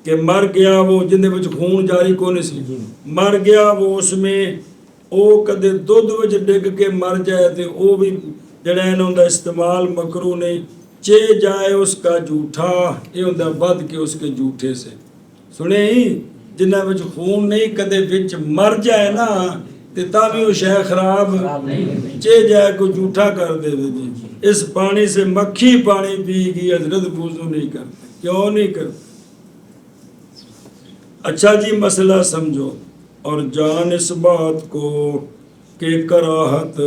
کہ مر گیا وہ جندے وچ خون جاری کونے سی، مر گیا وہ اس میں، او کدے دودھ وچ ڈگ کے مر جائے تے او بھی جڑا ہے نا اوندا استعمال مکروہ نہیں، چے جائے اس کا جھوٹا، یہ ہوندا ود کے اس کے جھوٹے سے۔ سنے ہی جنہ وچ خون نہیں کدے وچ مر جائے نا تے تاں بھی وہ شے خراب چے جائے کو جھوٹا کر دے جی۔ اس پانی سے مکھی پانی پی گئی، حضرت وضو نہیں کرتے، کیوں نہیں کرتے؟ اچھا جی، مسئلہ سمجھو، اور جان اس بات کو کہ کراہت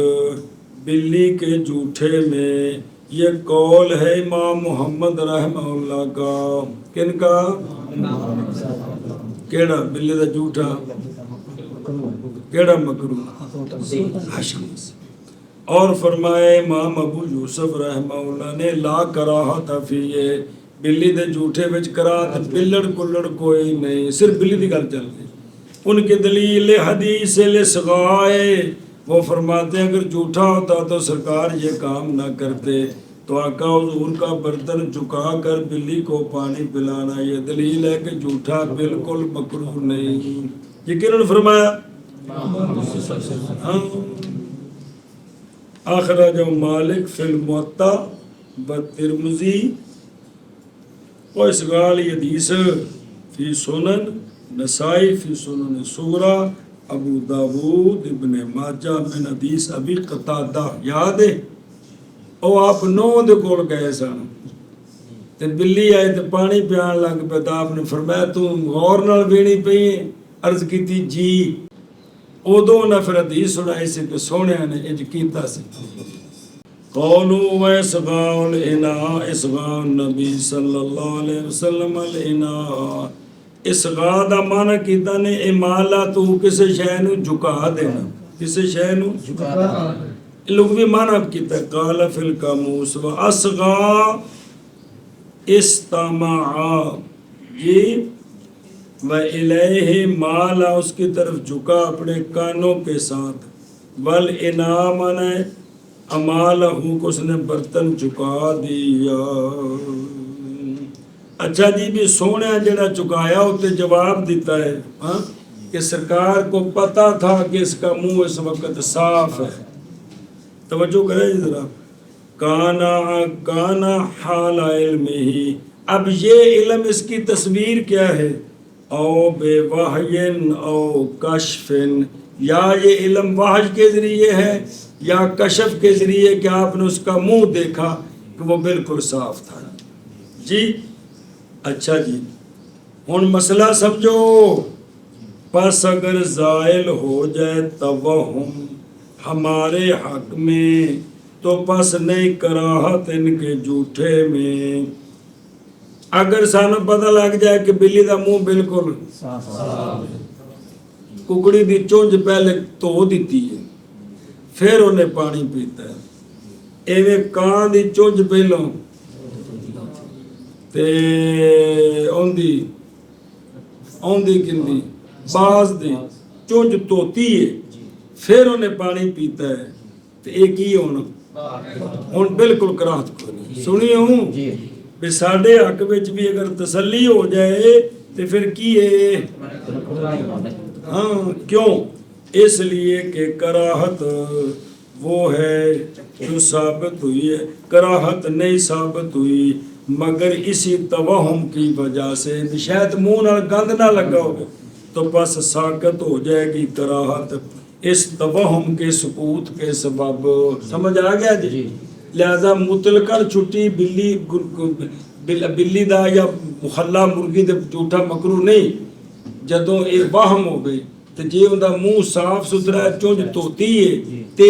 بلی کے جھوٹے میں، یہ قول ہے امام محمد رحمہ اللہ کا، کن کا؟ کیڑا بلی دا جھوٹا، کیڑا مکروہ؟ حشم سے۔ اور فرمائے امام ابو یوسف رحمہ اللہ نے لا کراہت فی، بلی دے جھوٹے وچ کراہت بلڑ کلڑ کوئی نہیں، صرف بلی دی گل چل رہی۔ ان کی دلیل حدیث لسغائے، وہ فرماتے ہیں اگر جھوٹا ہوتا تو سرکار یہ کام نہ کرتے، تو آقا حضور کا برتن جھکا کر بلی کو پانی پلانا یہ دلیل ہے کہ جھوٹا بالکل مکروہ نہیں۔ یہ کنہوں نے فرمایا؟ اخرج مالک فی الموطا والترمذی واسغال حدیث فی سنن نسائی فی سنن صغرا ابو داود ابن ماجہ من حدیث ابی قتادہ۔ یاد ہے او آپ نو دے کول گئے سن تے بلی آئے تے پانی پیان لگ پہ، تو آپ نے فرمایا تو غور نال ویڑی پئی؟ عرض کیتی جی۔ ادو نہ پھر حدیث سنائی سی کہ سونے نے انج کیتا سی۔ قولوا واسغاء الاناء، اسغاء النبی صلی اللہ علیہ وسلم الاناء، اسغاء دا معنی کیتا نے امالہ تو کسی شے نو جھکا دینا، کسی شے نو جھکا، لغوی معنی کیتا قال فی القاموس واسغاء استمع، یہ وَإِلَيْهِ مالا اس کی طرف جھکا اپنے کانوں کے ساتھ، وَالْإِنَا مَنَے امالہو کو اس نے برتن جھکا دیا۔ اچھا جی، بھی سونے جڑا چکایا ہوتے جواب دیتا ہے کہ سرکار کو پتا تھا کہ اس کا منہ اس وقت صاف ہے۔ توجہ کریں ذرا، کانا حال علم ہی، اب یہ علم اس کی تصویر کیا ہے؟ او بے وحین او کشفن، یا یہ علم وحی کے ذریعے ہے یا کشف کے ذریعے کہ آپ نے اس کا منہ دیکھا کہ وہ بالکل صاف تھا جی۔ اچھا جی، ہن مسئلہ سمجھو، پس اگر زائل ہو جائے توہم ہمارے حق میں تو پس نہیں کراہت ان کے جھوٹے میں۔ اگر سانو پتہ لگ جائے کہ بلی دا منہ بالکل ککڑی دی چونج پہلے تو دیتی ہے پھر انہیں پانی پیتا ہے، ایویں کان دی چونج پہلوں تے اوندی کندی باز دی چونج توتی ہے پھر انہیں پانی پیتا ہے، تو ایک ہی ہن بالکل کراہت کو نہیں۔ سنیے ہوں بھی ساڑھے حق وچ بھی اگر تسلی ہو جائے تو پھر کی ہے؟ ہاں، کیوں؟ اس لیے کہ کراہت وہ ہے جو ثابت ہوئی ہے، کراہت نہیں ثابت ہوئی مگر اسی توہم کی وجہ سے، شاید منہ نال گند نہ لگا ہو تو بس ساکت ہو جائے گی کراہت اس توہم کے سکوت کے سبب۔ سمجھ آ گیا جی؟ لہذا مطلقاً چھٹی بلی ਬਿੱਲੀ ਦਾ ਜਾਂ ਮੁਹੱਲਾ ਮੁਰਗੀ ਦੇ ਝੂਠਾ ਮਕਰੂ ਨਹੀਂ। ਜਦੋਂ ਇਹ ਵਾਹਮ ਹੋਵੇ ਤੇ ਜੇ ਉਹਦਾ ਮੂੰਹ ਸਾਫ਼ ਸੁਥਰਾ ਚੁੰਝ ਧੋਤੀ ਹੈ ਤੇ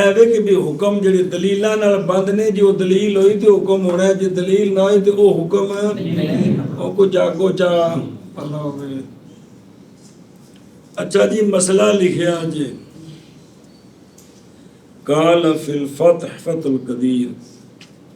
ਐਵੇਂ ਕਿ ਵੀ ਹੁਕਮ ਜਿਹੜੇ ਦਲੀਲਾਂ ਨਾਲ ਬੰਦ ਨੇ, ਜੇ ਉਹ ਦਲੀਲ ਹੋਈ ਤੇ ਹੁਕਮ ਹੋਣਾ, ਜੇ ਦਲੀਲ ਨਾ ਹੋਈ ਤੇ ਉਹ ਹੁਕਮ ਉਹ ਕੋ ਜਾਗੋ ਚਾ ਪੱਲਾ ਹੋਵੇ। ਅੱਛਾ ਜੀ, ਮਸਲਾ ਲਿਖਿਆ ਜੀ ਕਾਲ ਫਿਲ ਫਤਹ ਫਤਲ ਕਦੀਰ,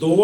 2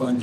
5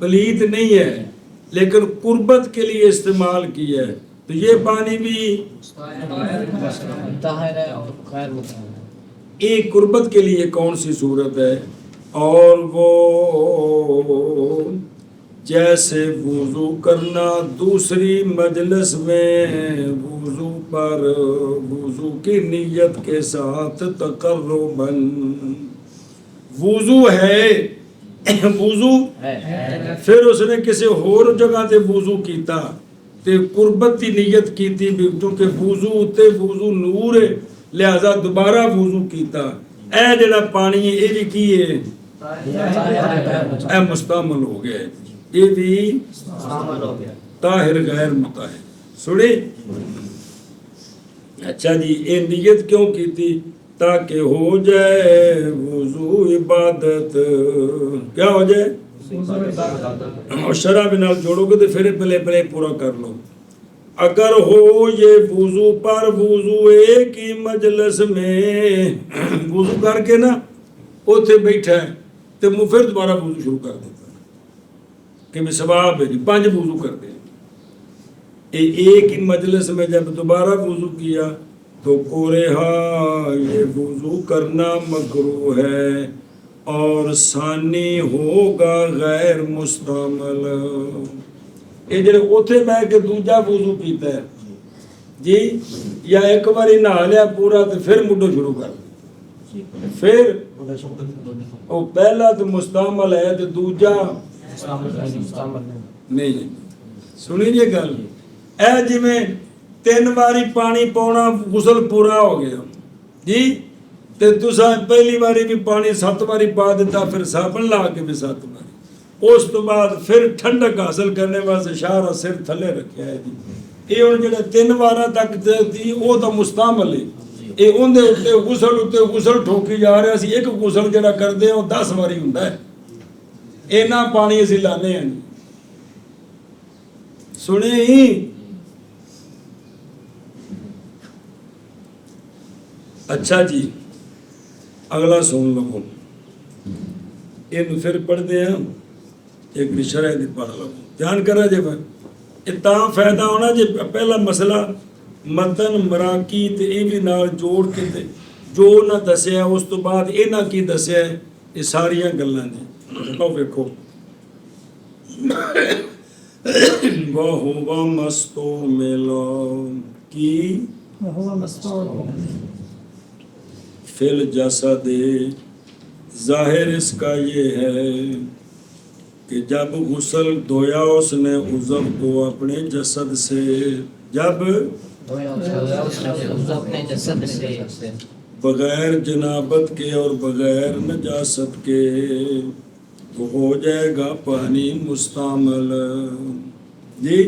پلیت نہیں ہے لیکن قربت کے لیے استعمال کیا ہے تو یہ پانی بھی طاہر ہے اور غیر مطہر ہے. ایک قربت کے لیے کون سی صورت ہے؟ اور وہ جیسے وضو کرنا دوسری مجلس میں وضو پر وضو کی نیت کے ساتھ تقرباً وضو ہے وضو پھر اس نے کسی اور جگہ تے وضو کیتا تے قربت کی نیت کیتی بھی کیونکہ وضو تے وضو نور ہے لہذا دوبارہ وضو کیتا اے جڑا پانی ہے یہ بھی کی ہے اے مستعمل ہو گیا یہ بھی طاہر غیر مطہر سنی. اچھا جی یہ نیت کیوں کی تھی؟ تاکہ ہو جائے وضو عبادت. کیا ہو جائے؟ اور شرع بنا جوڑو گے تو پھر پلے پلے پورا کر لو. اگر ہو یہ وضو پر وضو ایک ہی مجلس میں وضو کر کے نا اوتھے بیٹھا ہے تو پھر دوبارہ وضو شروع کر دیتا کہ میں ثواب ہے جی 5 وضو کر دیں. ایک ہی مجلس میں جب دوبارہ وضو کیا تو کورہا یہ وضو کرنا مکروہ ہے اور ثانی ہوگا غیر مستعمل. یہ جڑے اوتھے بیٹھ کے دوجا وضو کیتا ہے جی یا ایک باری نہا لیا پورا تو پھر مڈو شروع کر دیں پھر وہ پہلا تو مستعمل ہے تو دوجا نہیں. سنی جی گل اے جی میں 3 باری پانی پاؤنا غسل پورا ہو گیا جی تے تساں پہلی باری بھی پانی 7 باری پا دیتا پھر صابن لا کے بھی 7 باری اس تو بعد پھر ٹھنڈک حاصل کرنے واسطے شارا سر تھلے رکھیا ہے جی. یہ ہن جڑے 3 بار تک تھی وہ تو مستعمل ہے یہ اندے اتنے غسل ٹھوکی جا رہا سی. ایک غسل جڑا کردے ہیں وہ 10 باری ہوندا ہے اینا پانی اسی لانے ہیں. سنے ہی اچھا جی اگلا سن لو یہ پھر پڑھتے ہیں ایک شرح دی پڑھ لو دھیان کرا جی بھائی اتنا فائدہ ہونا جی. پہلا مسئلہ متن مراکی تے یہ بھی نال جوڑ کے تے جو نہ دسیا اس تو بعد یہ نہ کی دسیا یہ ساریاں گلاں دی. او ویکھو وَهُوَ مَسْتُعْمِلٌ کی وهو مستور فی الجسد ظاہر اس کا یہ ہے کہ جب غسل دھویا اس نے عضو کو اپنے جسد سے جب اپنے جسد سے بغیر جنابت کے اور بغیر نجاست کے تو ہو جائے گا پانی مستعمل. جی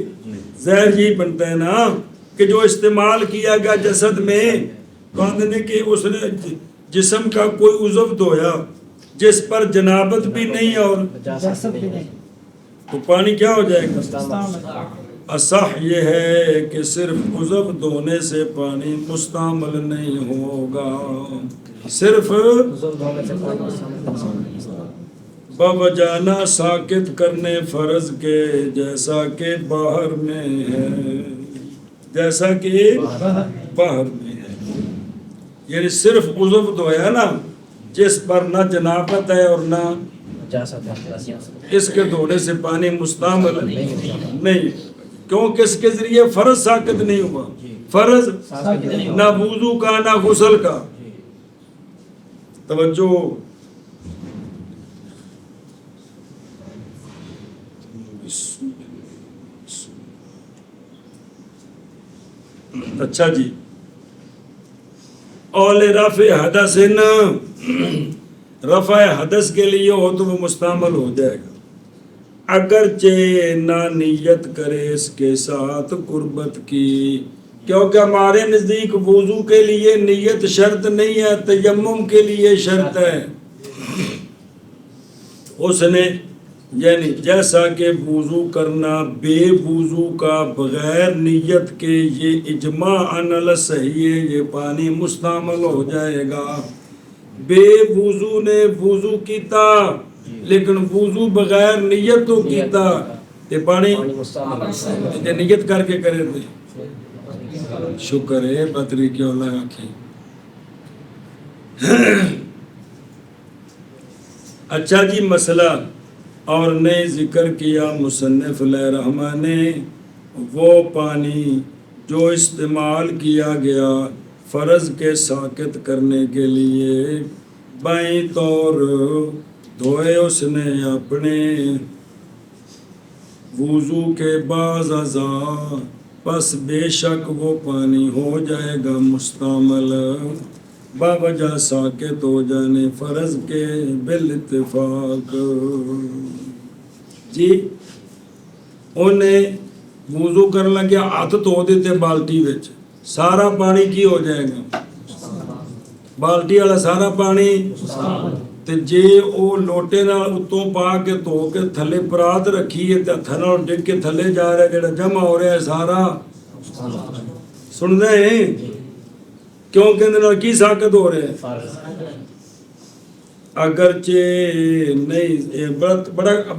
زہر جی بنتا ہے نا کہ جو استعمال کیا گیا جسد میں کہتے کہ اس نے جسم کا کوئی عضو دھویا جس پر جنابت بھی نہیں اور جسد بھی نہیں تو پانی کیا ہو جائے گا؟ مستعمل. اصح یہ ہے کہ صرف عضو دھونے سے پانی مستعمل نہیں ہوگا صرف بوجانہ ساکت کرنے فرض کے جیسا کہ باہر میں ہے جیسا کہ باہر میں ہے. یعنی صرف عضو دھویا نا جس پر نہ جنابت ہے اور نہ اس کے دھونے سے پانی مستعمل نہیں کیونکہ اس کے ذریعے فرض ساکت نہیں ہوا. فرض نہ وضو کا نہ غسل کا. توجہ اچھا جی اول رفع حدث رفع حدث کے لیے ہو تو وہ مستعمل ہو جائے گا اگرچہ نہ نیت کرے اس کے ساتھ قربت کی کیونکہ ہمارے نزدیک وضو کے لیے نیت شرط نہیں ہے تیمم کے لیے شرط ہے. اس نے یعنی جیسا کہ وضو کرنا بے وضو کا بغیر نیت کے یہ اجماع علی صحیح ہے یہ پانی مستعمل ہو جائے گا. بے وضو نے وضو کیتا لیکن وضو بغیر نیت تو کیتا تے پانی پانی مستعمل تے نیت کر کے کرے تے شکر ہے بطری کیوں نہ آکھیں. اچھا جی مسئلہ اور نئے ذکر کیا مصنف علیہ رحمہ نے وہ پانی جو استعمال کیا گیا فرض کے ساقط کرنے کے لیے بائیں طور دھوئے اس نے اپنے وضو کے بعض اعضاء پس بے شک وہ پانی ہو جائے گا مستعمل باوجہ ساقط ہو جانے فرض کے بالاتفاق. جی انہیں وضو کرن لگیا ہاتھ دھو دیتے بالٹی وچ سارا پانی کی ہو جائے گا بالٹی والا سارا پانی تے جے او لوٹے نال اتوں پا کے دھو کے تھلے پرات رکھی ہے تے ہتھاں نال ڈگ کے تھلے جا رہا ہے جڑا جمع ہو رہا ہے سارا سن دے ہیں کیوں کہ اندر کی ساقط ہو رہے ہیں اگرچہ نہیں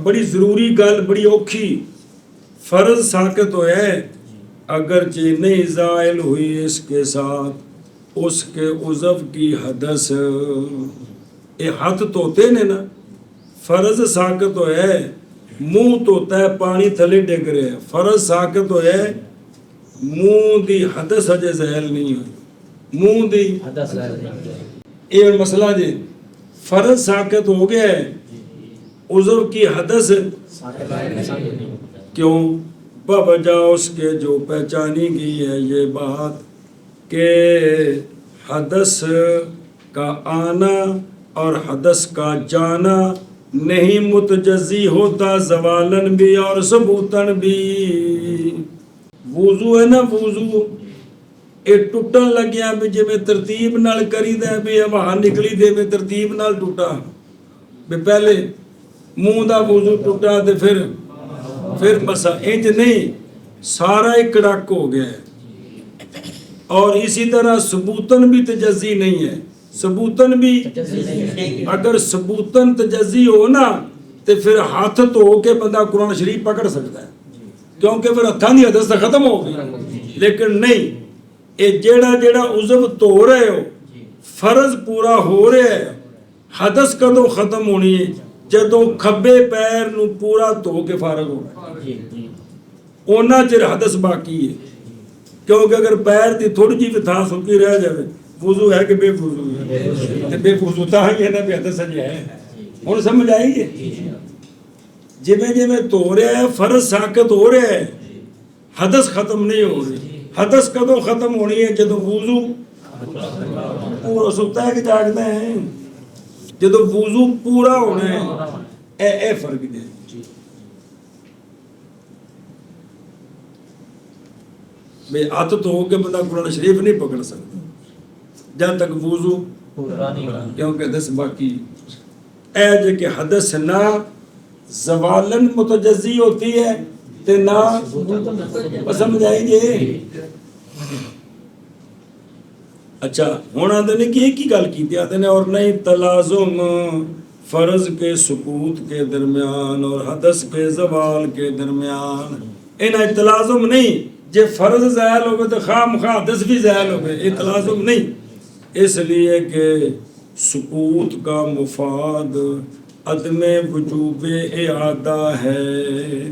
بڑی ضروری گل بڑی اوکھی فرض ساقط ہویا ہے اگرچہ نہیں زائل ہوئی اس کے ساتھ اس کے عضو کی حدث یہ ہاتھ دھوتے نے نا فرض ساقط ہویا ہے منہ دھوتا ہے پانی تھلے ڈگ رہے ہیں فرض ساقط ہویا ہے منہ دی حدث اجے زائل نہیں ہوئی منہ دی یہ مسئلہ جی فرض ساقط ہو گیا ہے عضو کی حدث کیوں بوجہ اس کے جو پہچانی گئی ہے یہ بات کہ حدث کا آنا اور حدث کا جانا نہیں متجزی ہوتا زوالن بھی اور ثبوتن بھی. وضو ہے نا وضو یہ ٹوٹن لگیا بھی جی میں ترتیب نال کری دے بھی ہوا نکلی دے میں ترتیب نال ٹوٹا بھی پہلے منہ دا وضو ٹوٹا تے پھر بس انج نہیں سارا ایک کڑک ہو گیا ہے. اور اسی طرح ثبوتن بھی تجزی نہیں ہے ثبوتن بھی اگر ثبوتن تجزی ہو نا تو پھر ہاتھ دھو کے بندہ قرآن شریف پکڑ سکتا ہے کیونکہ پھر ہتھاں دی حدث ختم ہو گئی. لیکن نہیں یہ جیڑا عضو دھو رہے ہو فرض پورا ہو رہا ہے حدث کدوں ختم ہونی ہے جدوں کھبے پیر نو پورا دھو کے فارغ ہونا ہے اونا چر حدث باقی ہے کیونکہ اگر پیر دی تھوڑی جی بھی تھا سکی رہ جائے وضو ہے کہ بے وضو ہے بے وضو تا ہی ہے نا بے حدث ہے ہن سمجھ آئی ہے جویں دھو رہا ہے فرض ساقط ہو رہا ہے حدث ختم نہیں ہو رہی حدث کدوں ختم ہونی ہے جدوں وضو پورا ستا ہے کہ جاگتا ہے جدوں وضو پورا ہونا ہے اے فرق ہے. بے ہاتھ دھو کے بندہ قرآن شریف نہیں پکڑ سکتا جب تک وضو کیونکہ حدث باقی اے جے کہ حدث نہ زوالن متجزی ہوتی ہے تے نہ سمجھ آئی جی. اچھا ہوں آتے نے کہ ایک ہی گل کی آتے نے اور نہیں تلازم فرض کے سکوت کے درمیان اور حدث کے زوال کے درمیان انہیں تلازم نہیں جے فرض زائل ہوگے تو خواہ مخواہ حدث بھی زائل ہوگے یہ تلازم نہیں اس لیے کہ سکوت کا مفاد عدم وجوب اعادہ ہے.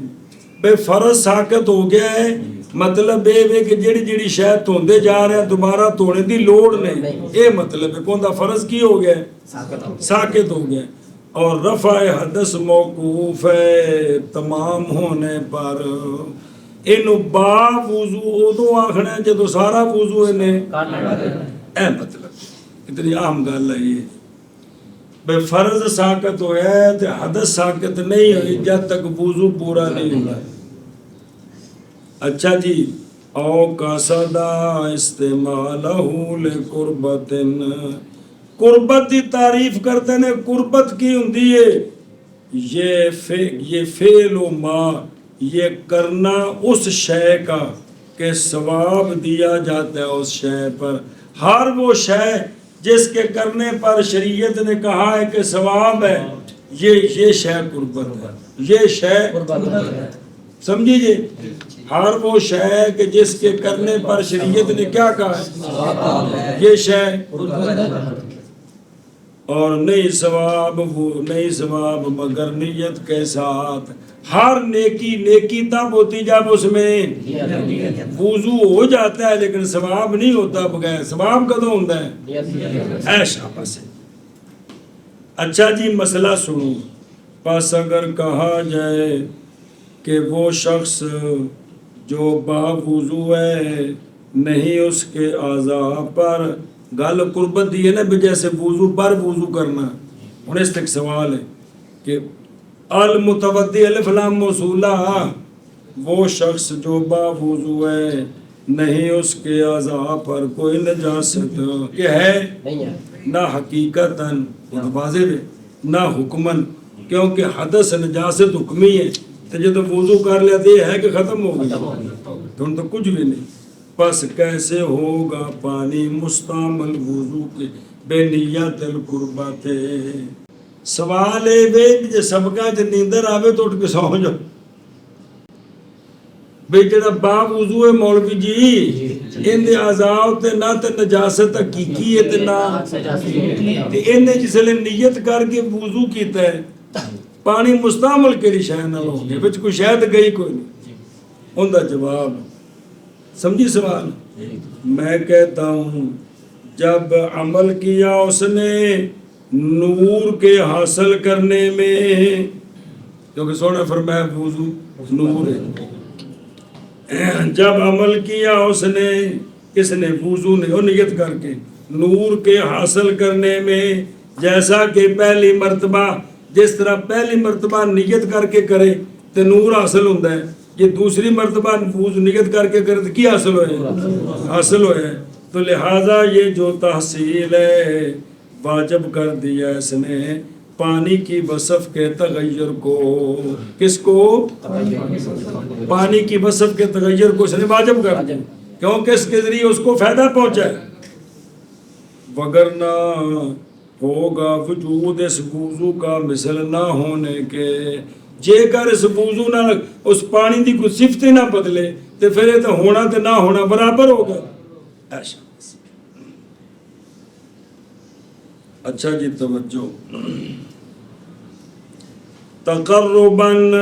بے فرض ساقط ہو گیا ہے مطلب یہ کہ جڑی شے دھوندے جا رہے ہیں دوبارہ دھونے دی لوڑ نہیں یہ مطلب ہے کون دا فرض کی ہو گیا ساقط ہو گیا. اور رفع حدث موقوف ہے تمام ہونے پر اینو با وضو ادو آخنا ہے جدو سارا وضو انہیں اے مطلب اتنی عام گل ہے یہ بے فرض ساقط ہویا ہے تو حدث ساقط نہیں ہوئی جب تک وضو پورا نہیں ہوا. اچھا جی او قصدا استعمالہ لقربت قربت دی تعریف کرتے ہیں قربت کی ہوندی ہے یہ فعل و ما یہ کرنا اس شے کا کہ ثواب دیا جاتا ہے اس شے پر ہر وہ شے جس کے کرنے پر شریعت نے کہا ہے کہ ثواب ہے یہ شے قربت ہے، یہ شے سمجھی جی، ہر وہ شے کہ جس کے کرنے پر شریعت نے کیا کہا ہے، یہ شے اور نہیں ثواب مگر نیت کے ساتھ۔ ہر نیکی تب ہوتی جب اس میں وضو ہو جاتا ہے، لیکن ثواب نہیں ہوتا بغیر ثواب کدوں ہوتا ہے، ایسا بس ہے۔ اچھا جی مسئلہ سنو، پس اگر کہا جائے کہ وہ شخص جو باوضو ہے نہیں اس کے اعضاء پر، گل قربت دی ہے نا، جیسے وضو پر وضو کرنا، ہوں اس تک سوال ہے کہ المتودی الف لام موصولہ، وہ شخص جو باوضو ہے نہیں اس کے اعضاء پر کوئی نجاست کہ ہے، نہ حقیقتاً واضح ہے نہ حکمن، کیونکہ حدث نجاست حکمی ہے، تو جب وضو کر لیتے ہے کہ ختم ہو گیا، تو کچھ بھی نہیں۔ پس کیسے ہوگا پانی مستعمل وضو کے بے نیت القربت؟ سوال ہے بے سبقہ جب نیندر آوے تو اٹھ کے سو جاؤ بھئی جڑا باب وضو ہے مولوی جی، ان دے اعضاء تے نہ تے نجاست حقیقی ہے تے نہ تے ان نے جس لئے نیت کر کے وضو کیتا ہے، پانی مستعمل کیڑی شے نال ہو گیا، وچ کوئی شے تے گئی کوئی نہیں۔ ان دا جواب سمجھی سوال، میں کہتا ہوں جب عمل کیا اس نے نور کے حاصل کرنے میں، کیونکہ سونے فرمایا وضو نور ہے، جب عمل کیا اس نے، کس نے، وضو نے، اور نیت کر کے نور کے حاصل کرنے میں، جیسا کہ پہلی مرتبہ، جس طرح پہلی مرتبہ نیت کر کے کرے تو نور حاصل ہوتا ہے، یہ دوسری مرتبہ وضو نیت کر کے کرے تو کی حاصل ہوئے، حاصل ہوئے، تو لہٰذا یہ جو تحصیل ہے واجب کر دیا اس نے پانی کی وصف کے تغیر کو، کس کو، پانی کی وصف کے تغیر کو اس نے واجب کر دیا، کیونکہ اس کے ذریعے اس کو فائدہ پہنچا ہے۔ وگرنہ ہوگا وجود اس وضو کا مثل نہ ہونے کے، جے کر اس وضو نہ اس پانی دی کوئی صفت نہ بدلے تو پھر یہ تو ہونا تو نہ ہونا برابر ہوگا، ایسا۔ اچھا جی توجہ، تقرباً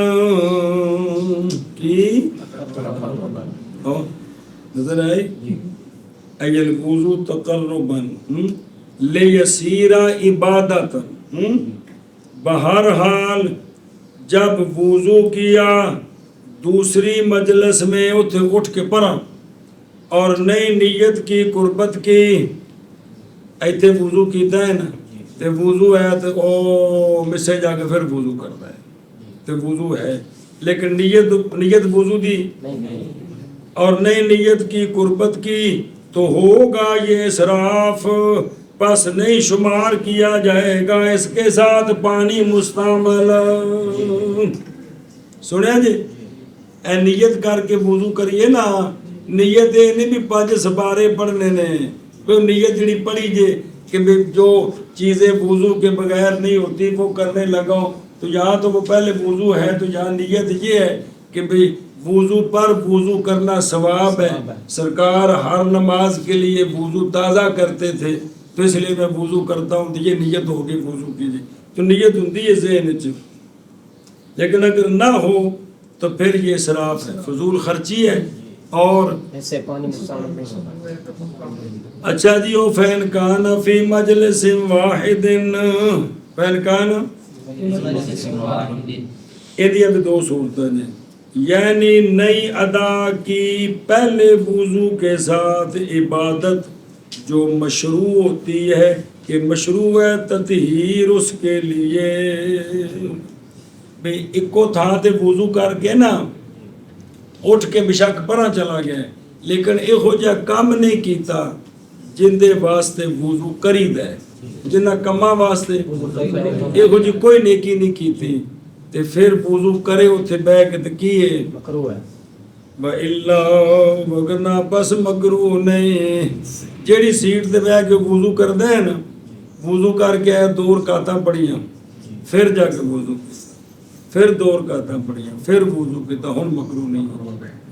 کی نظر آئی، ایل وضو تقرباً لیسیر عبادتاً، بہرحال جب وضو کیا دوسری مجلس میں اٹھ کے پڑھا اور نئی نیت کی قربت کی، ایتھے وضو کیتا ہے نا، تے وضو ہے تو او مسے جا کے پھر وضو کرتا ہے، تے وضو ہے، لیکن نیت وضو دی اور نئی نیت کی قربت کی تو ہوگا یہ اسراف، پس نہیں شمار کیا جائے گا اس کے ساتھ پانی مستعمل۔ سنیا جی، اے نیت کر کے وضو کریے نا، نیت یہ نہیں بھی 5 سپارے پڑھنے نے، کوئی نیت جڑی پڑھی جے کہ جو چیزیں وضو کے بغیر نہیں ہوتی وہ کرنے لگاؤ، تو یہاں تو وہ پہلے وضو ہے، تو یہاں نیت یہ ہے کہ بھئی وضو پر وضو کرنا ثواب ہے، سرکار ہر نماز کے لیے وضو تازہ کرتے تھے، تو اس لیے میں وضو کرتا ہوں، تو یہ نیت ہوگی وضو کی جی، تو نیت ہوتی ہے ذہن چ، لیکن اگر نہ ہو تو پھر یہ اسراف ہے، فضول خرچی ہے، اور ایسے پانی مستعمل نہیں ہوتا۔ اچھا جی، او فین کان فی مجلس واحد، فین کان یہ بھی 2 صورتیں ہیں، یعنی نئی ادا کی پہلے وضو کے ساتھ عبادت جو مشروع ہوتی ہے، کہ مشروع ہے تطہیر اس کے لیے، بھئی ایکو تھا تے وضو کر کے نا اٹھ کے بشک پرا چلا گیا، لیکن ایہو جا کام نہیں کیتا جن دے واسطے وضو کرید ہے، جنہ کما واسطے ایہو جی کوئی نیکی نہیں کیتی، تے پھر وضو کرے اتھے بے کے تے کیے مکروہ ہے، وَإِلَّا وَغْنَا بس مکروہ نہیں، جیڑی سیٹ تے بے کے وضو کر دے نا، وضو کر کے 2 رکعتاں پڑھیاں، پھر جا کے وضو کیتا، پھر 2 رکعتاں پڑھیاں، پھر وضو کیتا، ہن مکروہ نہیں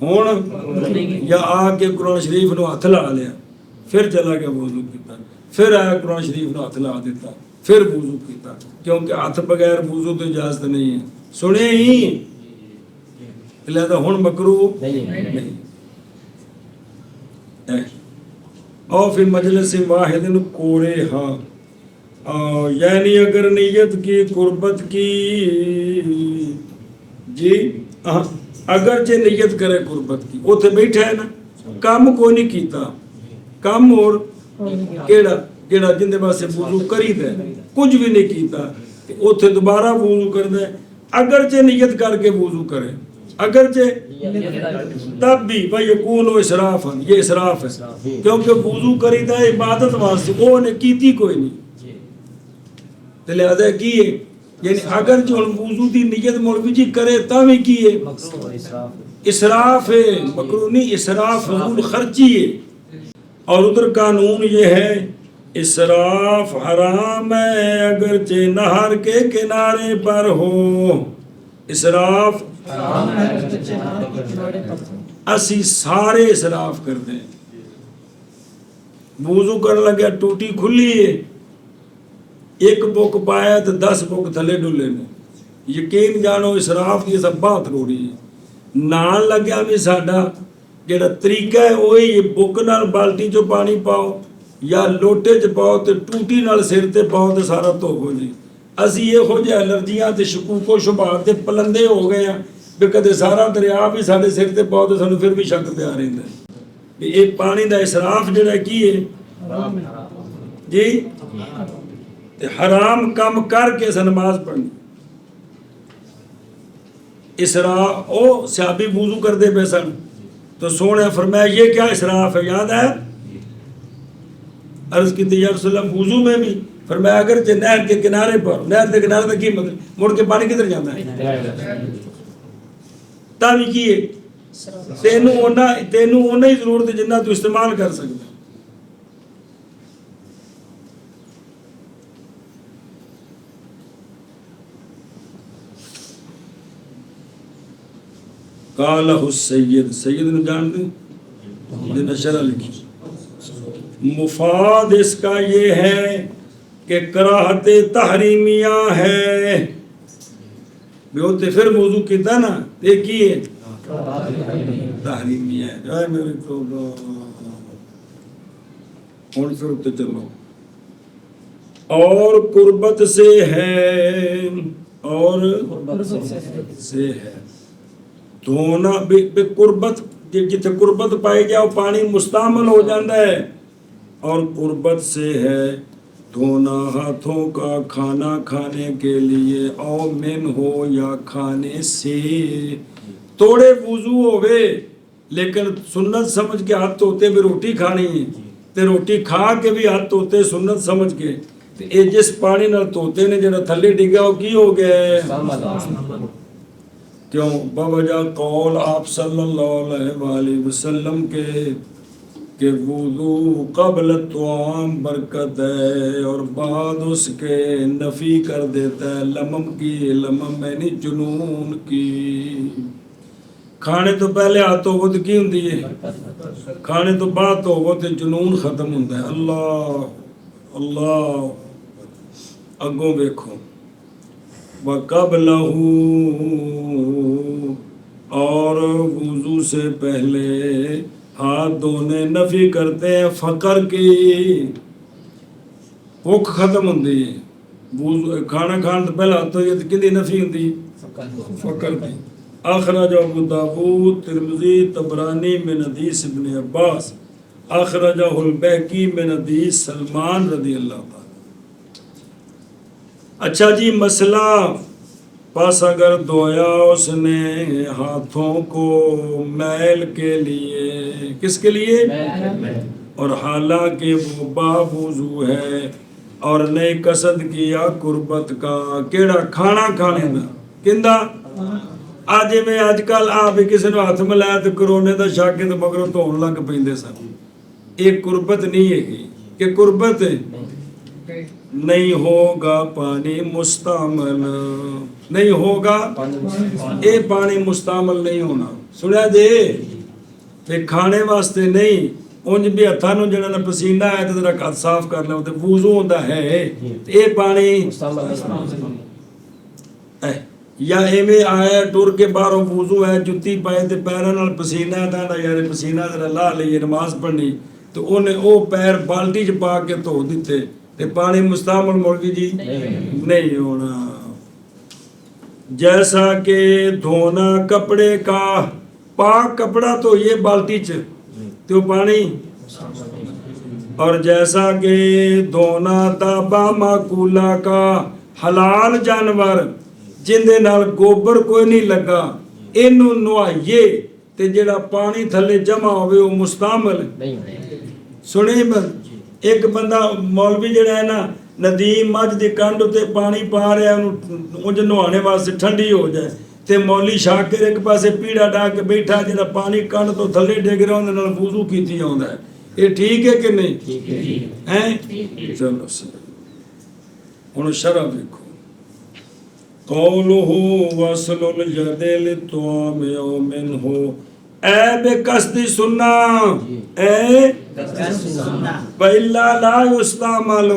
ہن یا آ کے قرآن شریف نو ہاتھ لا لیا، پھر چلا گیا وضو کیتا، پھر آیا قرآن شریف نو ہاتھ لا دیتا، پھر وضو کیتا، کیونکہ ہاتھ بغیر وضو تو اجازت نہیں ہے، سنے ہی لہذا ہن مکروہ نہیں۔ او فی مجلس واحد کورے ہاں، یعنی اگر نیت کی قربت کی جی اگرچہ نیت کرے قربت کی، اوتھے بیٹھا ہے نا، کام کوئی نہیں کیتا، کام اور کیڑا جندے واسطے وضو کریدا ہے کچھ بھی نہیں کیتا، اوتھے دوبارہ وضو کردا ہے، اگرچہ نیت کر کے وضو کرے، اگرچہ تب بھی یکون اسراف، یہ اسراف ہے، کیونکہ وضو کریدا ہے عبادت واسطے، وہ نے کیتی کوئی نہیں، لہذا کی ہے یعنی اگر جو وضو دی نیت مولوی جی کرے تاوی کی ہے اسراف ہے، مکروہ نہیں، اسراف فضول خرچی ہے۔ اور ادھر قانون یہ ہے اسراف حرام ہے اگرچہ نہر کے کنارے پر ہو، اسراف اسی سارے اسراف کر دیں، وضو کرنے لگا ٹوٹی کھلی ہے، ایک بک پایا تو 10 بک تھلے ڈولے نے، یقین جانو اسراف کی سب بات رو رہی ہے۔ نال لگیا بھی ساڈا جڑا طریقہ ہے وہی بک نال بالٹی چ پانی پاؤ یا لوٹے چ پاؤ تے ٹوٹی نال سر تے پاؤ تے سارا دھو جی۔ اسی یہو جہے الرجیاں تے شکوک و شبہات تے پلندے ہو گئے ہیں بھی کدے سارا دریا بھی سارے سر تے پاؤ تے سانوں پھر بھی شک پیا رہندا ہے کہ یہ پانی دا اسراف جڑا کی ہے جی تے حرام کام کر کے نماز پڑھنی۔ اسراف او صحابی وضو کرتے پے سن تو سونے فرمایا یہ کیا اسراف ہے، یاد ہے؟ عرض کی یا رسول اللہ وضو میں بھی؟ فرمایا اگر نہر کے کنارے پر، نہر کے کنارے تک کی مطلب مڑ کے پانی کدھر جاتا ہے تاوی کی ہے تینوں اونا ہی ضرورت ہے جنہ تو استعمال کر سکتا۔ قالہ السید، سید نے جان دیں جنہیں شرح لکھی، مفاد اس کا یہ ہے کہ کراہت تحریمیہ ہے، بھی ہوتے پھر موضوع کیتا نا دیکھیے تحریمیہ ہے، جائے میرے تو اور پھر اتے چلو، اور قربت سے ہے، اور سے ہے دھونا بے قربت، جتنے قربت پائی جاؤ پانی مستعمل ہو جاتا ہے، اور قربت سے ہے دھونا ہاتھوں کا کھانا کھانے کے لیے، او من ہو یا کھانے سے، توڑے وضو ہوئے لیکن سنت سمجھ کے ہاتھ دھوتے بھی روٹی کھانی ہے تے روٹی کھا کے بھی ہاتھ دھوتے سنت سمجھ کے، اے جس پانی نال دھوتے نے جڑا تھلے ڈگا وہ کی ہو گیا ہے، کیوں بوجہ قول آپ صلی اللہ علیہ وآلہ وسلم کے کہ وضو قبل الطعام برکت ہے اور بعد اس کے نفی کر دیتا ہے لمم کی، لمم یعنی جنون کی، کھانے تو پہلے ہاتھ ہو تو کی ہوندی ہے، کھانے تو بعد ہو تو جنون ختم ہوتا ہے۔ اللہ اللہ اگوں دیکھو وَقَبْلَهُ، اور وضو سے پہلے ہاتھ دھونے نفی کرتے ہیں فقر کی، بھوک ختم ہوندی ہے، وضو کھانا کھان تو پہلے ہاتھ دھوئے تو کدی نفی ہوندی فقر کی۔ اخرج ابو داؤد ترمذی طبرانی من حدیث ابن عباس، اخرجہ البیہقی من حدیث سلمان رضی اللہ تعالی۔ اچھا جی مسئلہ، پس اگر دھویا اس نے ہاتھوں کو میل کے لیے، کس کے لیے؟ اور حالانکہ وہ باب وضو ہے اور نے قصد کیا قربت کا، کیڑا کھانا کھانے دا کندہ آج میں آج کل آپ کسی نے ہاتھ ملایا تو کرونے دا شاکے تو مگر دھون لگ پیندے سن، ایک قربت نہیں ہے کہ قربت نہیں ہوگا پانی مستعمل، نہیں ہوگا یہ پانی مستعمل نہیں ہونا. سنیا جی پھر کھانے واسطے نہیں، انج بھی ہاتھاں نوں جڑا نا پسینہ ہے تے ذرا ہاتھ صاف کر لو تے وضو ہوندا ہے یہ پانی یا ایویں آیا ٹر کے باہروں وضو ہے جتی پائے تے پیراں نال پسینہ ہے تاں یار پسینہ ذرا لا لئیے نماز پڑھنی تو انہیں او پیر بالٹی چ پا کے دھو دیتے تے پانی مستعمل مولوی جی نہیں ہونا. جیسا کہ دھونا کپڑے کا، پاک کپڑا تو یہ بالٹی چ تو پانی، اور جیسا کہ دھونا دابا معقولہ کا، حلال جانور جن دے نال گوبر کوئی نہیں لگا اینو نوائیے تے جڑا پانی تھلے جمع ہوئے وہ مستعمل. سنے ایک بندہ مولوی جڑا ہے نا ندیم مجھ دی کنڈ تے پانی پا رہا ہے انج نہانے واسطے ٹھنڈی ہو جائے تے مولی شاکر ایک پاسے پیڑا ڈا کے بیٹھا جڑا پانی کنڈ تو تھلے ڈگ رہا اون دے نال وضو کیتی ہوندا ہے. یہ ٹھیک ہے کہ نہیں ہیں؟ چلو ہن شرح دیکھو. قولہ وصل الید للطعام او منہ اے بے قصد سننا اے وَإِلَّا لَا يُسْتَعْمَلُ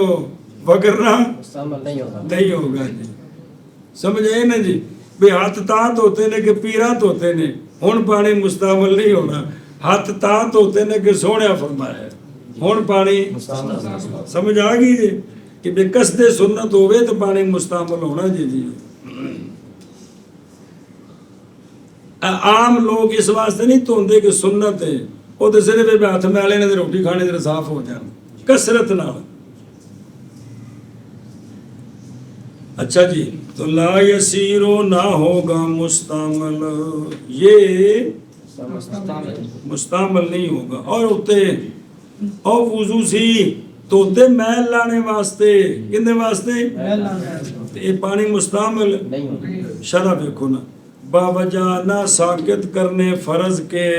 وگرنہ نہیں ہوگا جی. سمجھے نا جی بے ہاتھ تات ہوتے نے کہ پیرات ہوتے نے ہن پانی مستعمل نہیں ہونا. ہاتھ تات ہوتے نے کہ سونے فرمایا ہے ہن پانی سمجھ آ گئی جی کہ بے قصد سنت ہوئے تو پانی مستعمل ہونا جی. عام لوگ اس واسطے نہیں دھوندے کہ سنت ہے وہ تو صرف ہاتھ میلے نے روٹی کھانے دے صاف ہو جان کثرت نال. اچھا جی تو لا یسیرو نہ ہوگا مستعمل، یہ مستعمل نہیں ہوگا. اور ہوتے اور وضو سی تو ہوتے میل لانے واسطے کندے واسطے یہ پانی مستعمل. شرح دیکھو نا باوجہ نہ ساکت کرنے فرض کے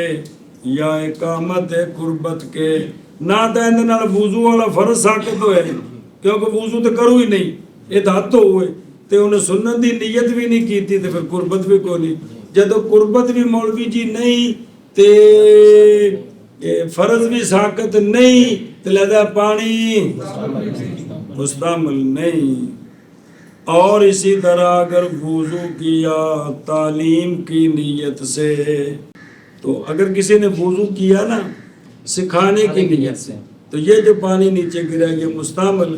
یا اقامت قربت کے نہ تو اندر نال وضو والا فرض ساکت ہوئے کیونکہ وضو تو کرو ہی نہیں یہ دھات ہوئے تے انہیں سنت دی نیت بھی نہیں کیتی تے پھر قربت بھی کوئی نہیں. جدو قربت بھی مولوی جی نہیں تے فرض بھی ساکت نہیں تے لہذا پانی مستعمل نہیں. اور اسی طرح اگر وضو کیا تعلیم کی نیت سے تو اگر کسی نے وضو کیا نا سکھانے کی نیت سے تو یہ جو پانی نیچے گرا یہ مستعمل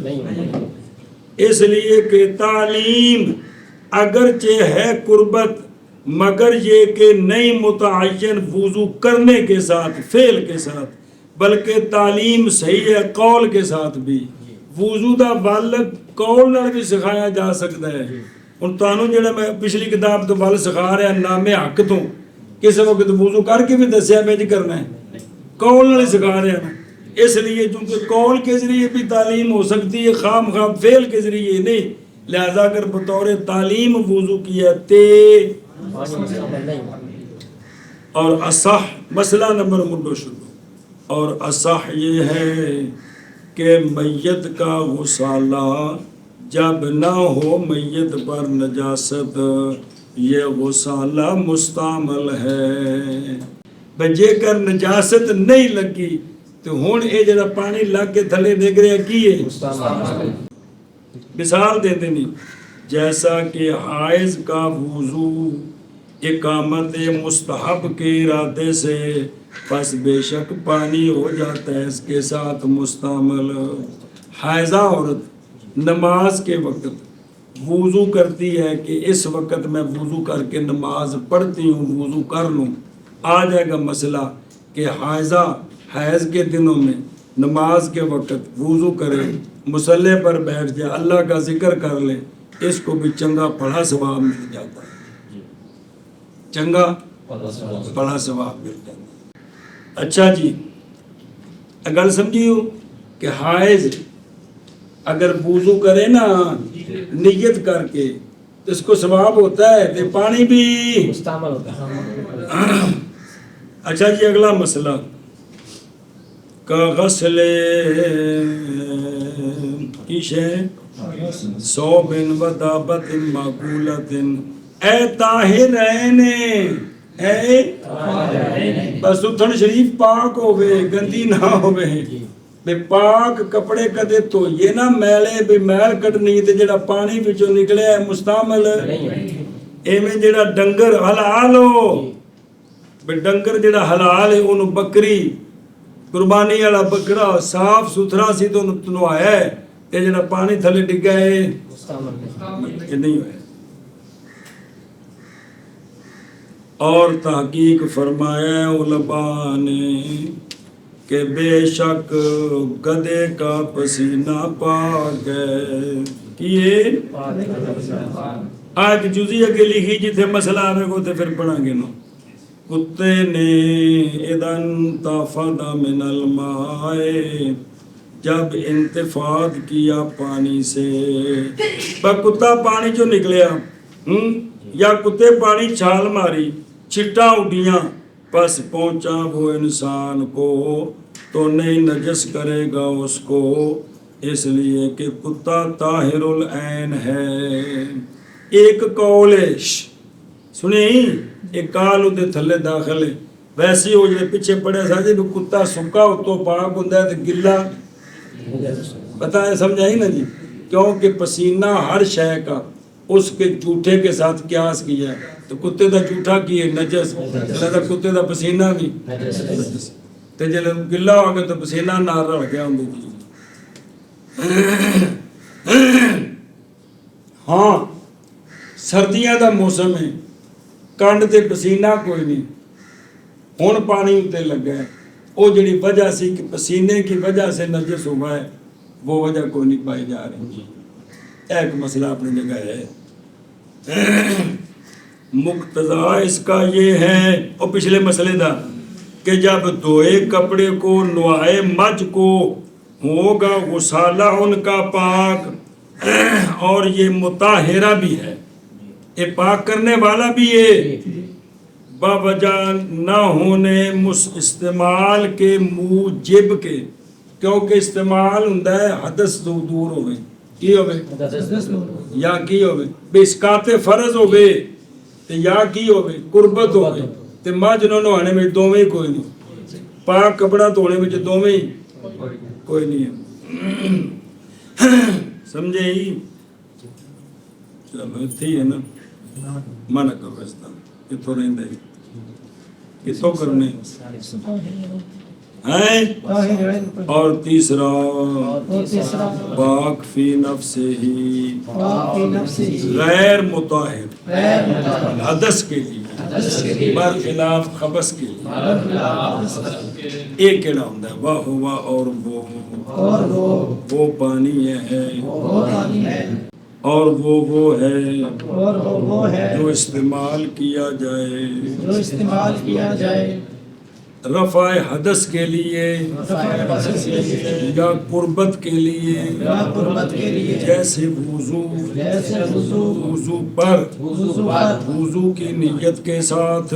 اس لیے کہ تعلیم اگرچہ ہے قربت مگر یہ کہ نہیں متعین وضو کرنے کے ساتھ فعل کے ساتھ بلکہ تعلیم صحیح ہے قول کے ساتھ بھی. وضو دا بل قول نال بھی سکھایا جا سکتا ہے. ہن تانوں جڑا میں پچھلی کتاب تو بل سکھا رہا نام حق تو کس وقت وضو کر کے بھی دسیا میں کرنا ہے قول نال سکھا رہا نا. اس لیے چونکہ قول کے ذریعے بھی تعلیم ہو سکتی ہے خام فعل کے ذریعے نہیں. لہذا اگر بطور تعلیم وضو کیا تے اور اصح مسئلہ نمبر منڈو شروع اور اصح یہ ہے کہ میت کا غسالہ جب نہ ہو میت پر نجاست یہ غسالہ مستعمل ہے. بجے کر نجاست نہیں لگی تو ہون اے جڑا پانی لگ کے تھلے ڈگ رہا کی ہے مثال دیتے نہیں. جیسا کہ حائض کا وضو اقامت مستحب کے ارادے سے پس بے شک پانی ہو جاتا ہے اس کے ساتھ مستعمل. حائضہ عورت نماز کے وقت وضو کرتی ہے کہ اس وقت میں وضو کر کے نماز پڑھتی ہوں وضو کر لوں. آ جائے گا مسئلہ کہ حائضہ حیض کے دنوں میں نماز کے وقت وضو کرے مصلی پر بیٹھ جائے اللہ کا ذکر کر لے اس کو بھی چنگا پڑھا ثواب مل جاتا ہے. چنگا پڑھا ثواب مل جاتا ہے. اچھا جی اگر سمجھیو کہ حائض اگر وضو کرے نا نیت کر کے تو اس کو ثواب ہوتا ہے تو پانی بھی مستعمل ہوتا ہے. اچھا جی اگلا مسئلہ کا غسل کی شے صوبن و دابت معقولت اے طاہرین اے بس اتھن شریف پاک ہوئے گندی نہ ہوئے بے پاک کپڑے کدے تو یہ نہ میلے بے میل کٹنی تے جڑا پانی وچوں نکلے ہے مستعمل ایویں جڑا ڈنگر حلال ہو بے ڈنگر جڑا حلال ہے انہوں بکری قربانی والا بکرا صاف ستھرا سی تو انہوں نوایا ہے تے جڑا پانی تھلے ڈگا ہے یہ نہیں ہوئے. اور تحقیق فرمایا علماء نے کہ بے شک گدے کا پسینہ پاک ہے. کیے آج جزی اگے لکھی جتھے مسئلہ آوے کو تے پھر پڑھا گے نو. کتے نے اذن تفاد من الماء جب انتفاض کیا پانی سے کتا پانی جو نکلیا یا کتے پانی چھال ماری چھٹا اٹھیاں پس پہنچا وہ انسان کو تو نہیں نجس کرے گا اس کو اس لیے کہ کتا طاہر العین ہے. ایک قول ہے سنیں ایک کال دے تھلے داخل ہے ویسے ہو جائے پیچھے پڑے ساجے بھی کتا سکا اتو پاک ہوتا ہے تو گلا پتہ ہے سمجھائی نا جی کیونکہ پسینہ ہر شے کا اس کے جھوٹے کے ساتھ قیاس کیا ہے تو کتے دا جھوٹا کی ہے نجس لہذا کتے دا پسینہ بھی تو جب گلا ہو گیا تو پسینہ نہ رڑ گیا ہوں گی. ہاں سردیاں دا موسم ہے کنڈ تے پسینہ کوئی نہیں ہون پانی اتے لگا ہے وہ جڑی وجہ سی کہ پسینے کی وجہ سے نجس ہوا ہے وہ وجہ کوئی نہیں پائی جا رہی. ایک مسئلہ اپنی جگہ ہے. مقتضا اس کا یہ ہے اور پچھلے مسئلے دا کہ جب دھوئے کپڑے کو نوائے مجھ کو ہوگا غسالہ ان کا پاک اور یہ مطہرہ بھی ہے یہ پاک کرنے والا بھی ہے باوجہ نہ ہونے استعمال کے موجب کے کیونکہ استعمال ہوتا ہے حدث دور ہوئے کی ہوئے یا کی ہوئے بے اسقاط فرض ہوئے یا کی ہوئے قربت ہوئے تے مجھ نہ نوانے میں دوویں کوئی نہیں پاک کپڑا دھونے میں دوویں کوئی نہیں ہے. سمجھے ہی چلو تھی ہے نا منع کرو اس طرح کتوں رہیں دے کتوں کرنے ہیں. اور تیسرا پاک فی نفس ہی غیر مطہر حدث کے لیے برخلاف خبث کے لیے ایک کیڑا ہوتا ہے واہ ہوا اور وہ پانی ہے اور وہ ہے جو استعمال کیا جائے رفع حدث کے لیے یا قربت کے لیے جیسے وضو پر وضو کی نیت کے ساتھ